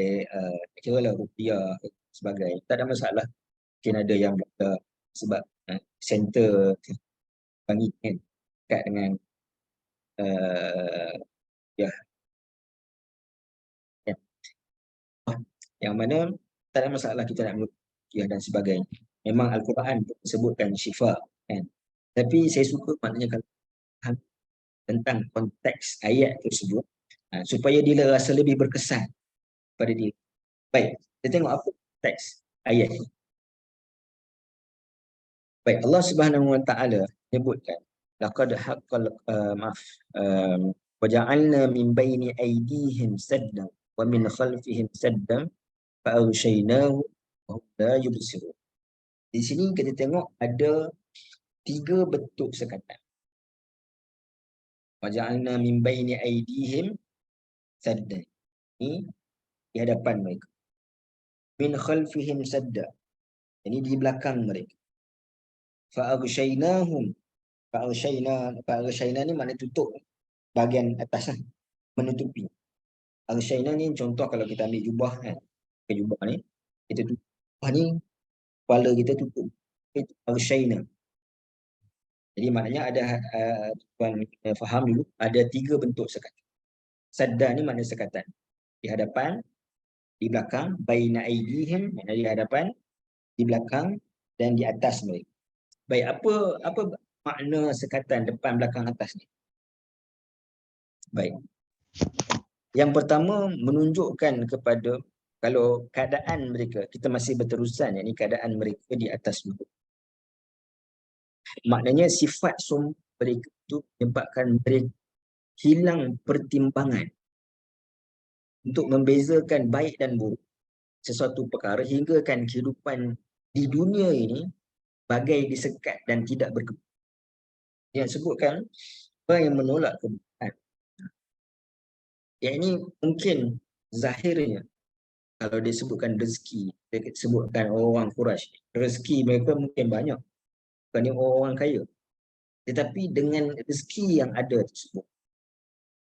Speaker 1: kiralah rupiah sebagai, tak ada masalah. Mungkin ada yang berkata sebab center bagi kan dekat dengan ya yang mana tak ada masalah kita nak rupiah dan sebagainya. Memang Al-Quran sebutkan syifa kan. Tapi saya suka maknanya kalau tentang konteks ayat tersebut supaya dia rasa lebih berkesan pada dia. Baik, kita tengok apa konteks ayat ini. Baik, Allah Subhanahu Wa Taala menyebutkan laqad haqqal wa ja'alna min baini aydihim saddan wa min khalfihim saddan fa aghshaynahu wa hum la yubsirun. Di sini kita tengok ada 3 bentuk sekatan. Wa ja'alna min baini aydihim saddan. Ini di hadapan mereka. Min khalfihim sadda. Ini di belakang mereka. Fa'aghshaynahum. Fa'aghshayna ni makna tutup bahagian atas lah. Menutupi. Aghshayna ni contoh kalau kita ambil jubah kan. Pakai jubah ni. Kita tutup. Jubah ni kepala kita tutup. Itu aghshayna. Jadi maknanya ada tuan faham dulu ada 3 bentuk sekatan. Sadda ni makna sekatan. Di hadapan, di belakang, baina aydihim makna di hadapan, di belakang dan di atas mereka. Baik, apa makna sekatan depan, belakang, atas ni? Baik. Yang pertama menunjukkan kepada kalau keadaan mereka, kita masih berterusan yakni keadaan mereka di atas muka. Maknanya sifat sombong mereka itu menyebabkan mereka hilang pertimbangan untuk membezakan baik dan buruk sesuatu perkara hinggakan kehidupan di dunia ini bagai disekat dan tidak berkembang. Yang sebutkan orang yang menolak kebenaran. Yang ini mungkin zahirnya kalau disebutkan rezeki, dia sebutkan orang Quraisy, rezeki mereka mungkin banyak. Bukan orang kaya. Tetapi dengan rezeki yang ada tersebut,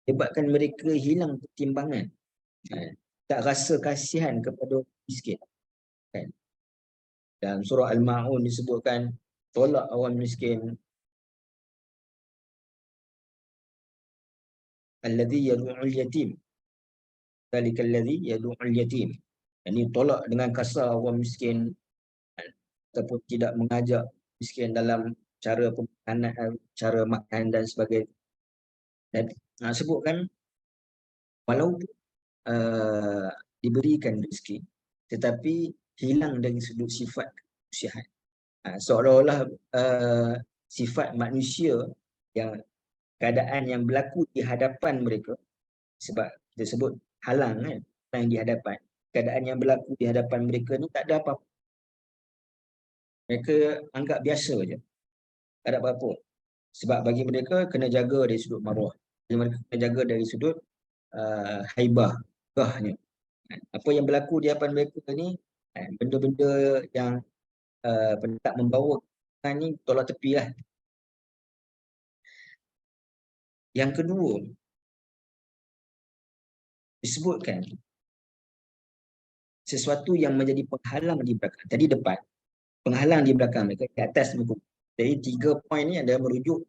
Speaker 1: sebabkan mereka hilang pertimbangan. Tak rasa kasihan kepada miskin. Kan? Dalam surah Al-Ma'un disebutkan tolak orang miskin. Alladhi yadu'ul yatim. Dzalika alladhi yadu'ul yatim. Ini tolak dengan kasar orang miskin ataupun tidak mengajak miskin dalam cara pemakanan, cara makan dan sebagainya. Dan sebutkan walaupun diberikan rezeki tetapi hilang dari sudut sifat kemanusiaan. Seolah-olah sifat manusia yang keadaan yang berlaku di hadapan mereka, sebab kita sebut halang kan, yang di hadapan, keadaan yang berlaku di hadapan mereka ni tak ada apa-apa. Mereka anggap biasa je. Tak ada apa-apa. Sebab bagi mereka kena jaga dari sudut maruah. Jadi mereka kena jaga dari sudut haibah, gahnya. Apa yang berlaku di hadapan mereka ni, benda-benda yang tak membawa ni tolak tepi lah. Yang kedua, disebutkan sesuatu yang menjadi penghalang di belakang. Tadi depan, penghalang di belakang mereka, di atas mereka. Jadi 3 poin ni ada merujuk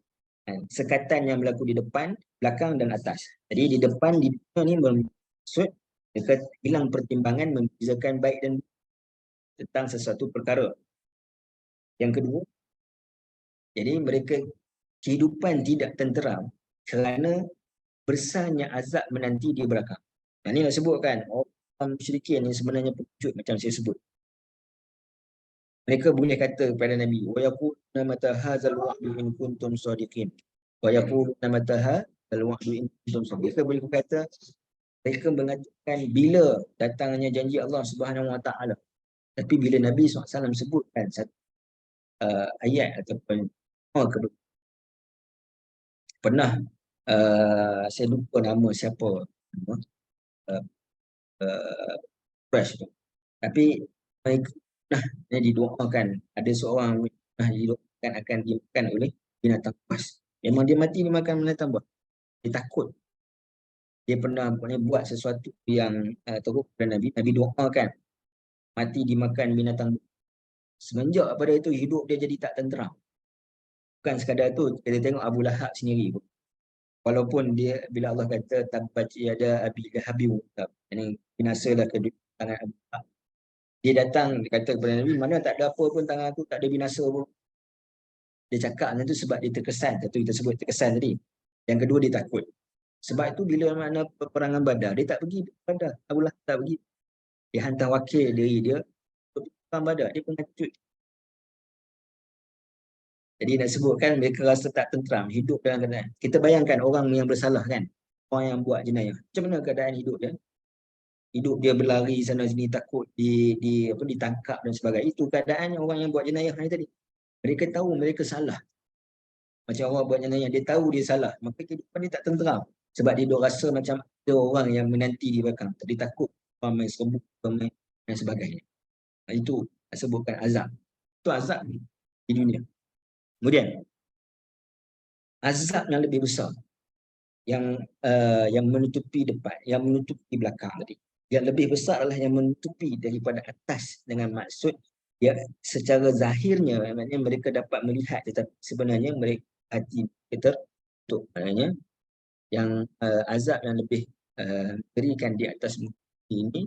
Speaker 1: sekatan yang berlaku di depan, belakang dan atas. Jadi di depan, di dunia ni bermaksud mereka hilang pertimbangan membezakan baik dan tentang sesuatu perkara. Yang kedua, jadi mereka kehidupan tidak tenteram kerana besarnya azab menanti di belakang. Nah, ni nak sebutkan orang musyrikin yang sebenarnya pengecut macam saya sebut. Mereka boleh kata kepada Nabi, wa yaquluna mata hadzal wa'du in kuntum shadiqin. Wa yaquluna mata hadzal wa'du in kuntum shadiqin. Mereka boleh berkata, mereka mengatakan bila datangnya janji Allah Subhanahu Wa Taala. Tapi bila Nabi SAW sebutkan satu ayat ataupun pernah saya lupa nama siapa Quraisy tu. Tapi mereka pernah didoakan, ada seorang pernah didoakan akan dimakan oleh binatang buas. Memang dia mati dimakan binatang buas. Dia takut. Dia pernah buat sesuatu yang teruk kepada Nabi. Nabi doakan mati dimakan binatang buas. Semenjak pada itu hidup dia jadi tak tenteram. Bukan sekadar tu, kita tengok Abu Lahab sendiri pun. Walaupun dia, bila Allah kata tabbat yada abi lahabin, ini binasalah kedua tangan Abu Lahab. Dia datang, dia kata kepada Nabi, mana tak ada apa pun tangan aku, tak ada binasa pun. Dia cakap macam tu sebab dia terkesan. Satu kita sebut terkesan tadi. Yang kedua dia takut. Sebab itu bila mana peperangan Badar, dia tak pergi Badar. Abu Lahab tak pergi. Dia hantar wakil diri dia untuk perang Badar. Dia pengecut. Jadi nak sebutkan mereka rasa tak tenteram, hidup dalam keadaan. Kita bayangkan orang yang bersalah kan, orang yang buat jenayah. Macam mana keadaan hidup dia? Hidup dia berlari sana sini takut ditangkap dan sebagainya. Itu keadaan orang yang buat jenayah tadi. Mereka tahu mereka salah. Macam orang buat jenayah, dia tahu dia salah. Maka kehidupan dia tak tenteram. Sebab dia rasa macam ada orang yang menanti di belakang. Dia takut ramai serbuk, ramai dan sebagainya. Itu sebutkan azab. Itu azab di dunia. Kemudian, azab yang lebih besar. Yang menutupi depan, yang menutupi belakang tadi. Yang lebih besar adalah yang menutupi daripada atas dengan maksud ya secara zahirnya maknanya mereka dapat melihat tetapi sebenarnya mereka hati kita tertutup. Maknanya yang azab yang lebih berikan di atas ini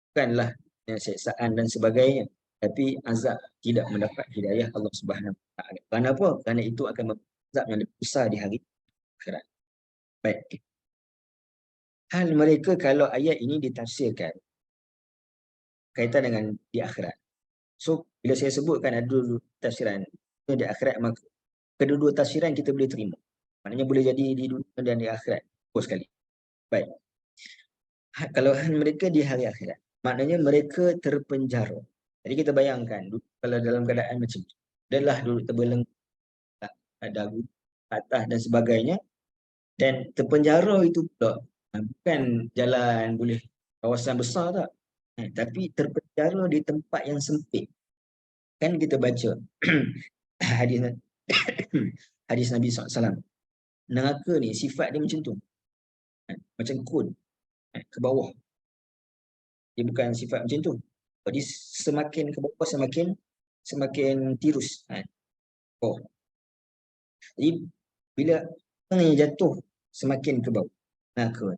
Speaker 1: bukanlah seksaan dan sebagainya, tapi azab tidak mendapat hidayah Allah Subhanahu Wa Taala. Kenapa? Kerana itu akan azab yang lebih besar di hari akhirat. Baik. Hal mereka kalau ayat ini ditafsirkan kaitan dengan di akhirat. So, bila saya sebutkan ada dua tafsiran di akhirat, maka kedua-dua tafsiran kita boleh terima. Maknanya boleh jadi di dunia dan di akhirat. Bagus sekali. Baik. Kalau hal mereka di hari akhirat, maknanya mereka terpenjara. Jadi kita bayangkan, kalau dalam keadaan macam itu, adalah duduk terbelenggu, dagu, atas dan sebagainya, dan terpenjara itu pula bukan jalan boleh kawasan besar tak, tapi terpenjara di tempat yang sempit. Kan kita baca hadis hadis Nabi SAW, neraka ni sifat dia macam tu, macam kun ke bawah. Dia bukan sifat macam tu. Jadi semakin ke bawah semakin tirus. Oh. Jadi bila orang yang jatuh semakin ke bawah, neraka,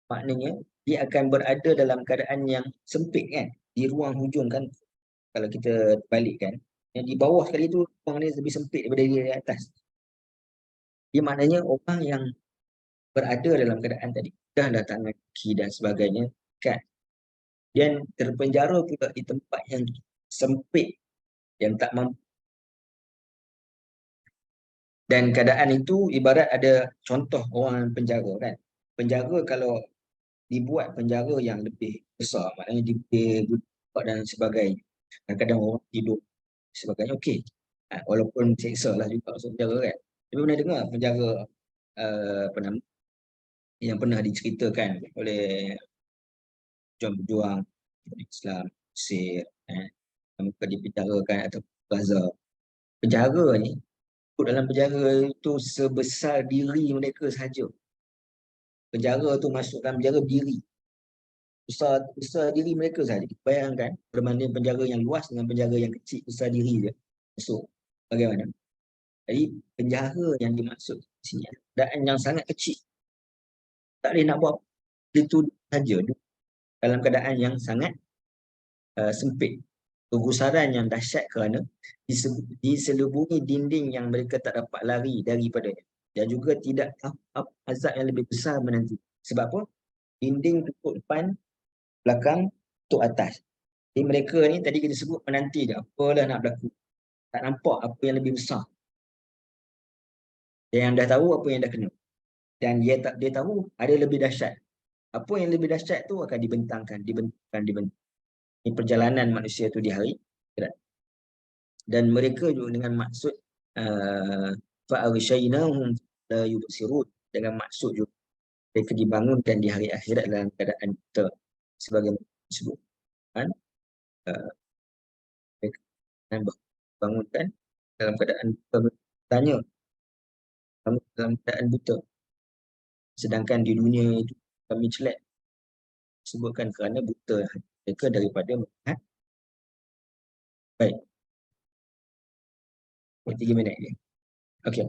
Speaker 1: maknanya dia akan berada dalam keadaan yang sempit kan, di ruang hujung kan. Kalau kita balikkan, yang di bawah sekali tu ruang dia lebih sempit daripada dia di atas. Dia maknanya orang yang berada dalam keadaan tadi, dah tangan kaki dan sebagainya kan, dan terpenjara pula di tempat yang sempit, yang tak mampu. Dan keadaan itu ibarat ada contoh orang penjara kan. Penjara kalau dibuat penjara yang lebih besar, maknanya dibuat dan sebagainya. Kadang-kadang orang hidup sebagainya okey. Walaupun seksa lah juga masuk penjara kan. Tapi pernah dengar penjara apa nama yang pernah diceritakan oleh berjuang Islam Mesir, mereka dipenjarakan atau Gaza. Penjara ni, dalam penjara itu sebesar diri mereka sahaja. Penjara tu masuk dalam penjara berdiri. Besar diri mereka saja. Bayangkan perbandingan penjara yang luas dengan penjara yang kecil, besar diri je. Masuk. Bagaimana? Jadi penjara yang dimaksud di sini keadaan yang sangat kecil. Tak boleh nak buat itu saja dalam keadaan yang sangat sempit. Kegusaran yang dahsyat kerana diselubungi dinding yang mereka tak dapat lari daripadanya. Dan juga tidak tahu azab yang lebih besar menanti. Sebab apa? Dinding tutup depan, belakang, tutup atas. Jadi mereka ni tadi kita sebut menanti dia. Apalah nak berlaku. Tak nampak apa yang lebih besar. Dia yang dah tahu apa yang dah kena. Dan dia tahu ada lebih dahsyat. Apa yang lebih dahsyat tu akan dibentangkan. Ini perjalanan manusia tu di hari akhirat. Dan mereka juga dengan maksud fa'aghshaynahum la yubsirun, dengan maksud juga mereka dibangunkan di hari akhirat dalam keadaan buta, sebagai disebut kan, mereka dibangunkan dalam keadaan buta, tanya dalam keadaan buta, sedangkan di dunia itu kami celak, sebutkan kerana buta mereka daripada melihat. Baik, 3 minit je. Okey,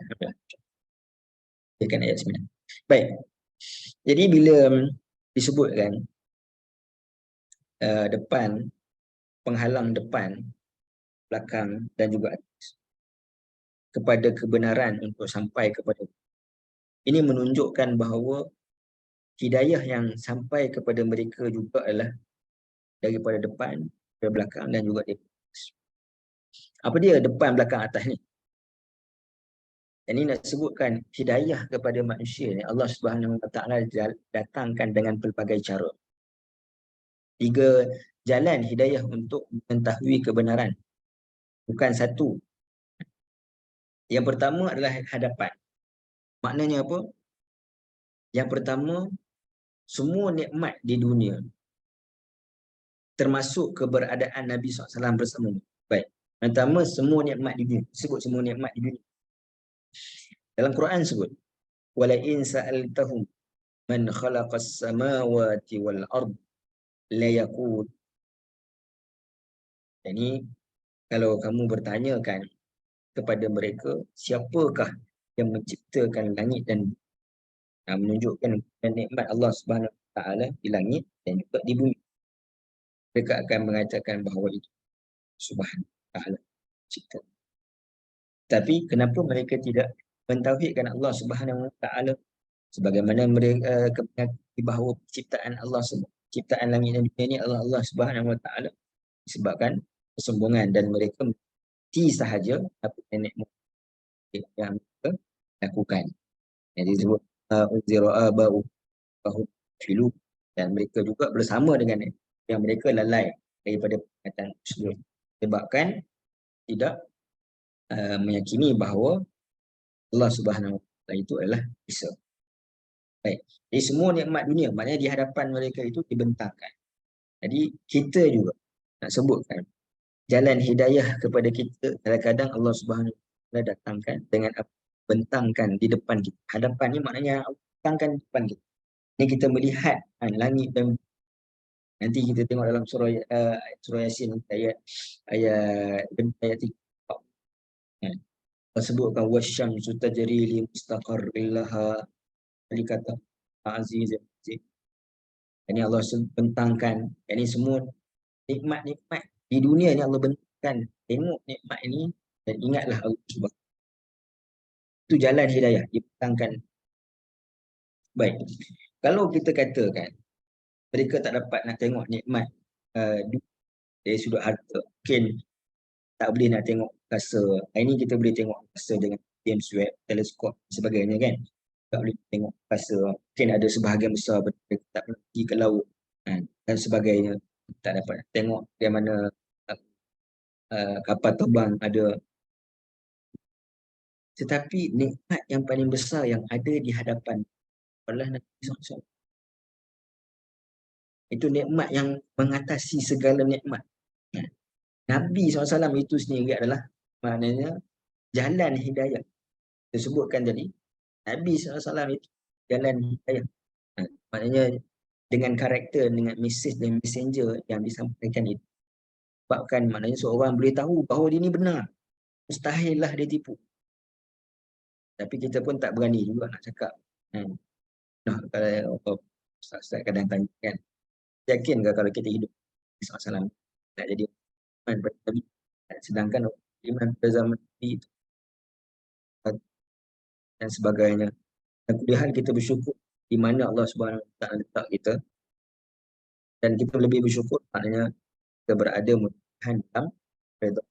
Speaker 1: tekan ayat 9. Baik. Jadi bila disebutkan depan, penghalang depan, belakang dan juga atas kepada kebenaran untuk sampai kepada, ini menunjukkan bahawa hidayah yang sampai kepada mereka juga adalah daripada depan, daripada belakang dan juga daripada atas. Apa dia depan, belakang, atas ni? Ini nak sebutkan hidayah kepada manusia ni Allah Subhanahu Wa Taala datangkan dengan pelbagai cara. 3 jalan hidayah untuk mengetahui kebenaran. Bukan satu. Yang pertama adalah hadapan. Maknanya apa? Yang pertama, semua nikmat di dunia, termasuk keberadaan Nabi SAW bersama. Baik. Pertama, semua nikmat di dunia. Sebut semua nikmat di dunia. Dalam Quran sebut, وَلَئِنْ سَأَلْتَهُمْ مَنْ خَلَقَ السَّمَاوَاتِ وَالْأَرْضِ لَيَقُولُ. Jadi, kalau kamu bertanyakan kepada mereka, siapakah yang menciptakan langit dan menunjukkan nikmat Allah Subhanahu Wa Taala di langit dan juga di bumi, mereka akan mengatakan bahawa itu Subhanahu Wa Taala cipta. Tapi kenapa mereka tidak mentauhidkan Allah Subhanahu Wa Taala sebagaimana mereka mengakui bahawa ciptaan Allah, ciptaan langit dan dunia ini Allah Subhanahu Wa Taala, disebabkan kesombongan dan mereka mesti sahaja apa yang nikmat yang mereka lakukan. Jadi disebut uzira aba'u bahum filu, dan mereka juga bersama dengan yang mereka lalai daripada perkataan tersebut, sebabkan tidak meyakini bahawa Allah Subhanahu Wa Taala itu adalah Isa. Baik. Jadi semua nikmat dunia maknanya di hadapan mereka itu dibentangkan. Jadi kita juga nak sebutkan jalan hidayah kepada kita, kadang-kadang Allah Subhanahu Wa Taala datangkan dengan bentangkan di depan kita. Hadapan ni maknanya bentangkan di depan kita. Ini kita melihat langit dan nanti kita tengok dalam surah Yasin ayat 3. Allah sebutkan wasyamsu tajri li mustaqarrin laha, kata aziz. Ini Allah bentangkan, ini semua nikmat-nikmat di dunia ni Allah bentangkan. Tengok nikmat ini dan ingatlah Allah Subhanahu. Itu jalan hidayah, dibentangkan. Baik. Kalau kita katakan mereka tak dapat nak tengok nikmat dari sudut harta, mungkin tak boleh nak tengok angkasa. Ini kita boleh tengok angkasa dengan James Webb, teleskop sebagainya kan. Tak boleh tengok angkasa. Mungkin ada sebahagian besar mereka tak pergi ke laut dan sebagainya. Tak dapat tengok bagaimana kapal terbang ada. Tetapi nikmat yang paling besar yang ada di hadapan adalah Nabi SAW. Itu nikmat yang mengatasi segala nikmat. Nabi SAW itu sendiri adalah maknanya jalan hidayah. Disebutkan tadi, Nabi SAW itu jalan hidayah. Maknanya dengan karakter, dengan mesej dan messenger yang disampaikan itu. Sebabkan maknanya seorang boleh tahu bahawa dia ni benar. Mustahillah dia tipu. Tapi kita pun tak berani juga nak cakap. Nah, kalau Ustaz kadang tanya kan, yakin ke kalau kita hidup SAW nak jadi iman pada Nabi? Sedangkan iman pada zaman Nabi itu dan sebagainya. Dan kemudian kita bersyukur di mana Allah Subhanahu Wa Taala letak kita, dan kita lebih bersyukur maknanya kita berada mudah dalam redha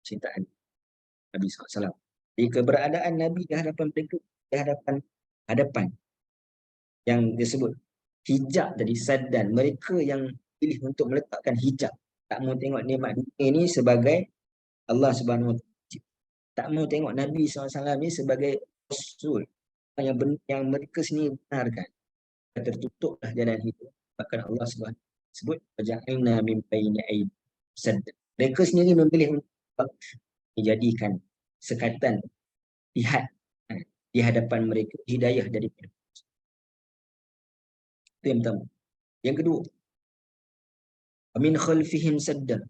Speaker 1: cintaan Nabi SAW. Jadi keberadaan Nabi di hadapan mereka, di hadapan yang disebut hijab tadi, sadan, mereka yang pilih untuk meletakkan hijab, tak mau tengok nikmat dunia ni sebagai Allah Subhanahu Wa Taala, tak mau tengok Nabi SAW ni sebagai Rasul yang mereka sendiri benarkan. Tertutuplah jalan hidup. Bahkan Allah Subhanahu sebut waja'alna min baini aydihim sadda. Mereka sendiri memilih untuk dijadikan sekatan pihak di hadapan mereka, hidayah daripada. Itu yang pertama. Yang kedua, min khalfihim sadda.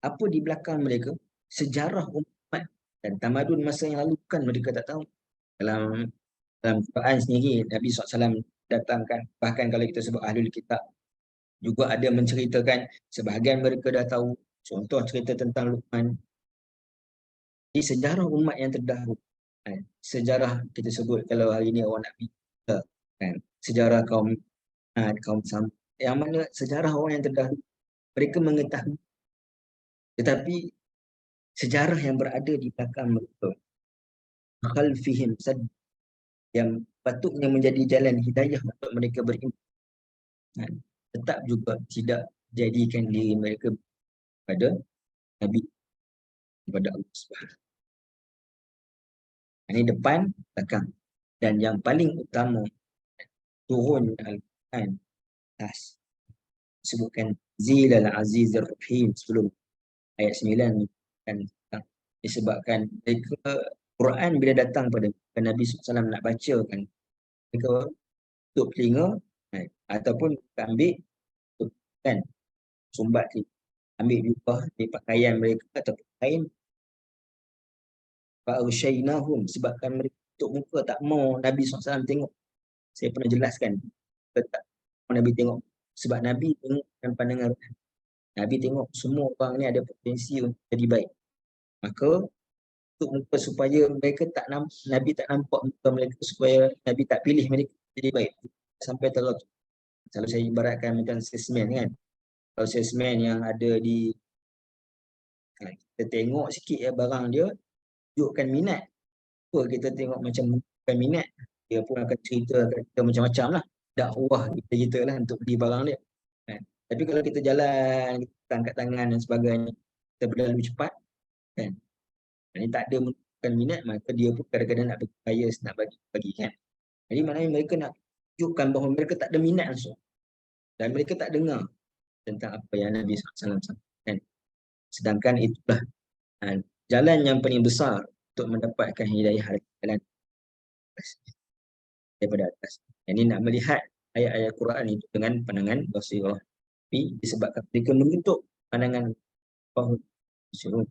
Speaker 1: Apa di belakang mereka? Sejarah umat dan tamadun masa yang lalu kan mereka tak tahu. Dalam Quran sendiri Nabi SAW datangkan, bahkan kalau kita sebut ahlul kitab juga ada menceritakan, sebahagian mereka dah tahu. Contoh cerita tentang Luqman. Di sejarah umat yang terdahulu, sejarah kita sebut kalau hari ini orang nak bincang kan, sejarah kaum Sam, yang mana sejarah orang yang terdahulu mereka mengetahui, tetapi sejarah yang berada di belakang mereka, khalfihim sad, yang patutnya menjadi jalan hidayah untuk mereka beriman, tetap juga tidak jadikan diri mereka pada Nabi, kepada Allah Subhanahu. Ini depan, belakang. Dan yang paling utama, turun Al-Quran atas. Sebutkan Zilal Azizir Rahim sebelum ayat 9 kan, disebabkan mereka Quran bila datang pada Nabi SAW nak baca kan, mereka tutup telinga ataupun ambil kan sumbat, ambil jubah di pakaian mereka ataupun kain, fa'usyainahum, sebabkan mereka tutup muka, tak mau Nabi SAW tengok. Saya pernah jelaskan, tak mau Nabi tengok, sebab Nabi tengok dengan pandangan Nabi tengok semua orang ni ada potensi untuk jadi baik, maka tutup muka supaya mereka tak Nabi tak nampak muka mereka, supaya Nabi tak pilih mereka jadi baik sampai terlalu. Kalau saya ibaratkan macam salesman kan, kalau salesman yang ada di kita tengok sikit ya barang dia, tunjukkan minat. Kita tengok macam bukan minat, dia pun akan cerita kita macam-macam lah, dakwah kita lah untuk beli barang dia. Tapi kalau kita jalan, kita angkat tangan dan sebagainya, kita berlalu cepat, kan? Ini tak ada menunjukkan minat, maka dia pun kadang-kadang nak bagi bias, nak bagi kan. Jadi maknanya mereka nak tunjukkan bahawa mereka tak ada minat langsung. Dan mereka tak dengar tentang apa yang Nabi SAW sampaikan. Sedangkan itulah jalan yang paling besar untuk mendapatkan hidayah, jalan daripada atas. Ini nak melihat ayat-ayat Quran itu dengan pandangan basirah. Tapi disebabkan mereka menutup pandangan basirah.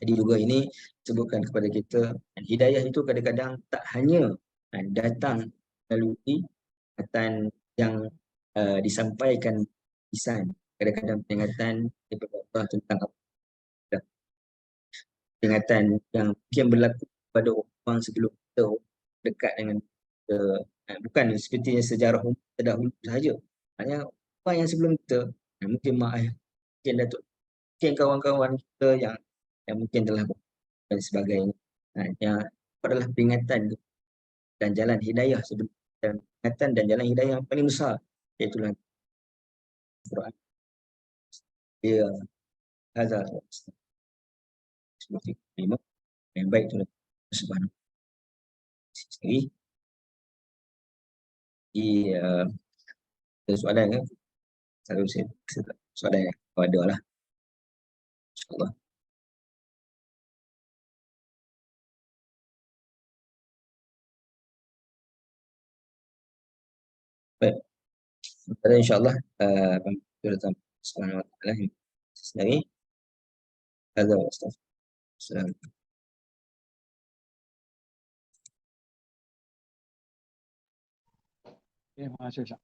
Speaker 1: Jadi juga ini sebutkan kepada kita, hidayah itu kadang-kadang tak hanya datang melalui peringatan yang disampaikan lisan. Kadang-kadang peringatan daripada Allah tentang peringatan yang mungkin berlaku pada orang sebelum kita, dekat dengan kita, bukan seperti sejarah terdahulu sahaja. Hanya orang yang sebelum kita, mungkin mak ayah, mungkin datuk, mungkin kawan-kawan kita yang mungkin telah dan sebagainya. Yang adalah peringatan dan jalan hidayah sebelum, dan peringatan dan jalan hidayah yang paling besar, iaitu Quran. Dia hazar seperti lima yang baik itu Subhanahu sendiri. Ada soalan ke? Selalu saya tak soalan ya. Kalau ada lah. InsyaAllah. Baik. Pada insyaAllah. Kita datang. Assalamualaikum. Sendiri. Ada. Assalamualaikum.
Speaker 2: Terima kasih.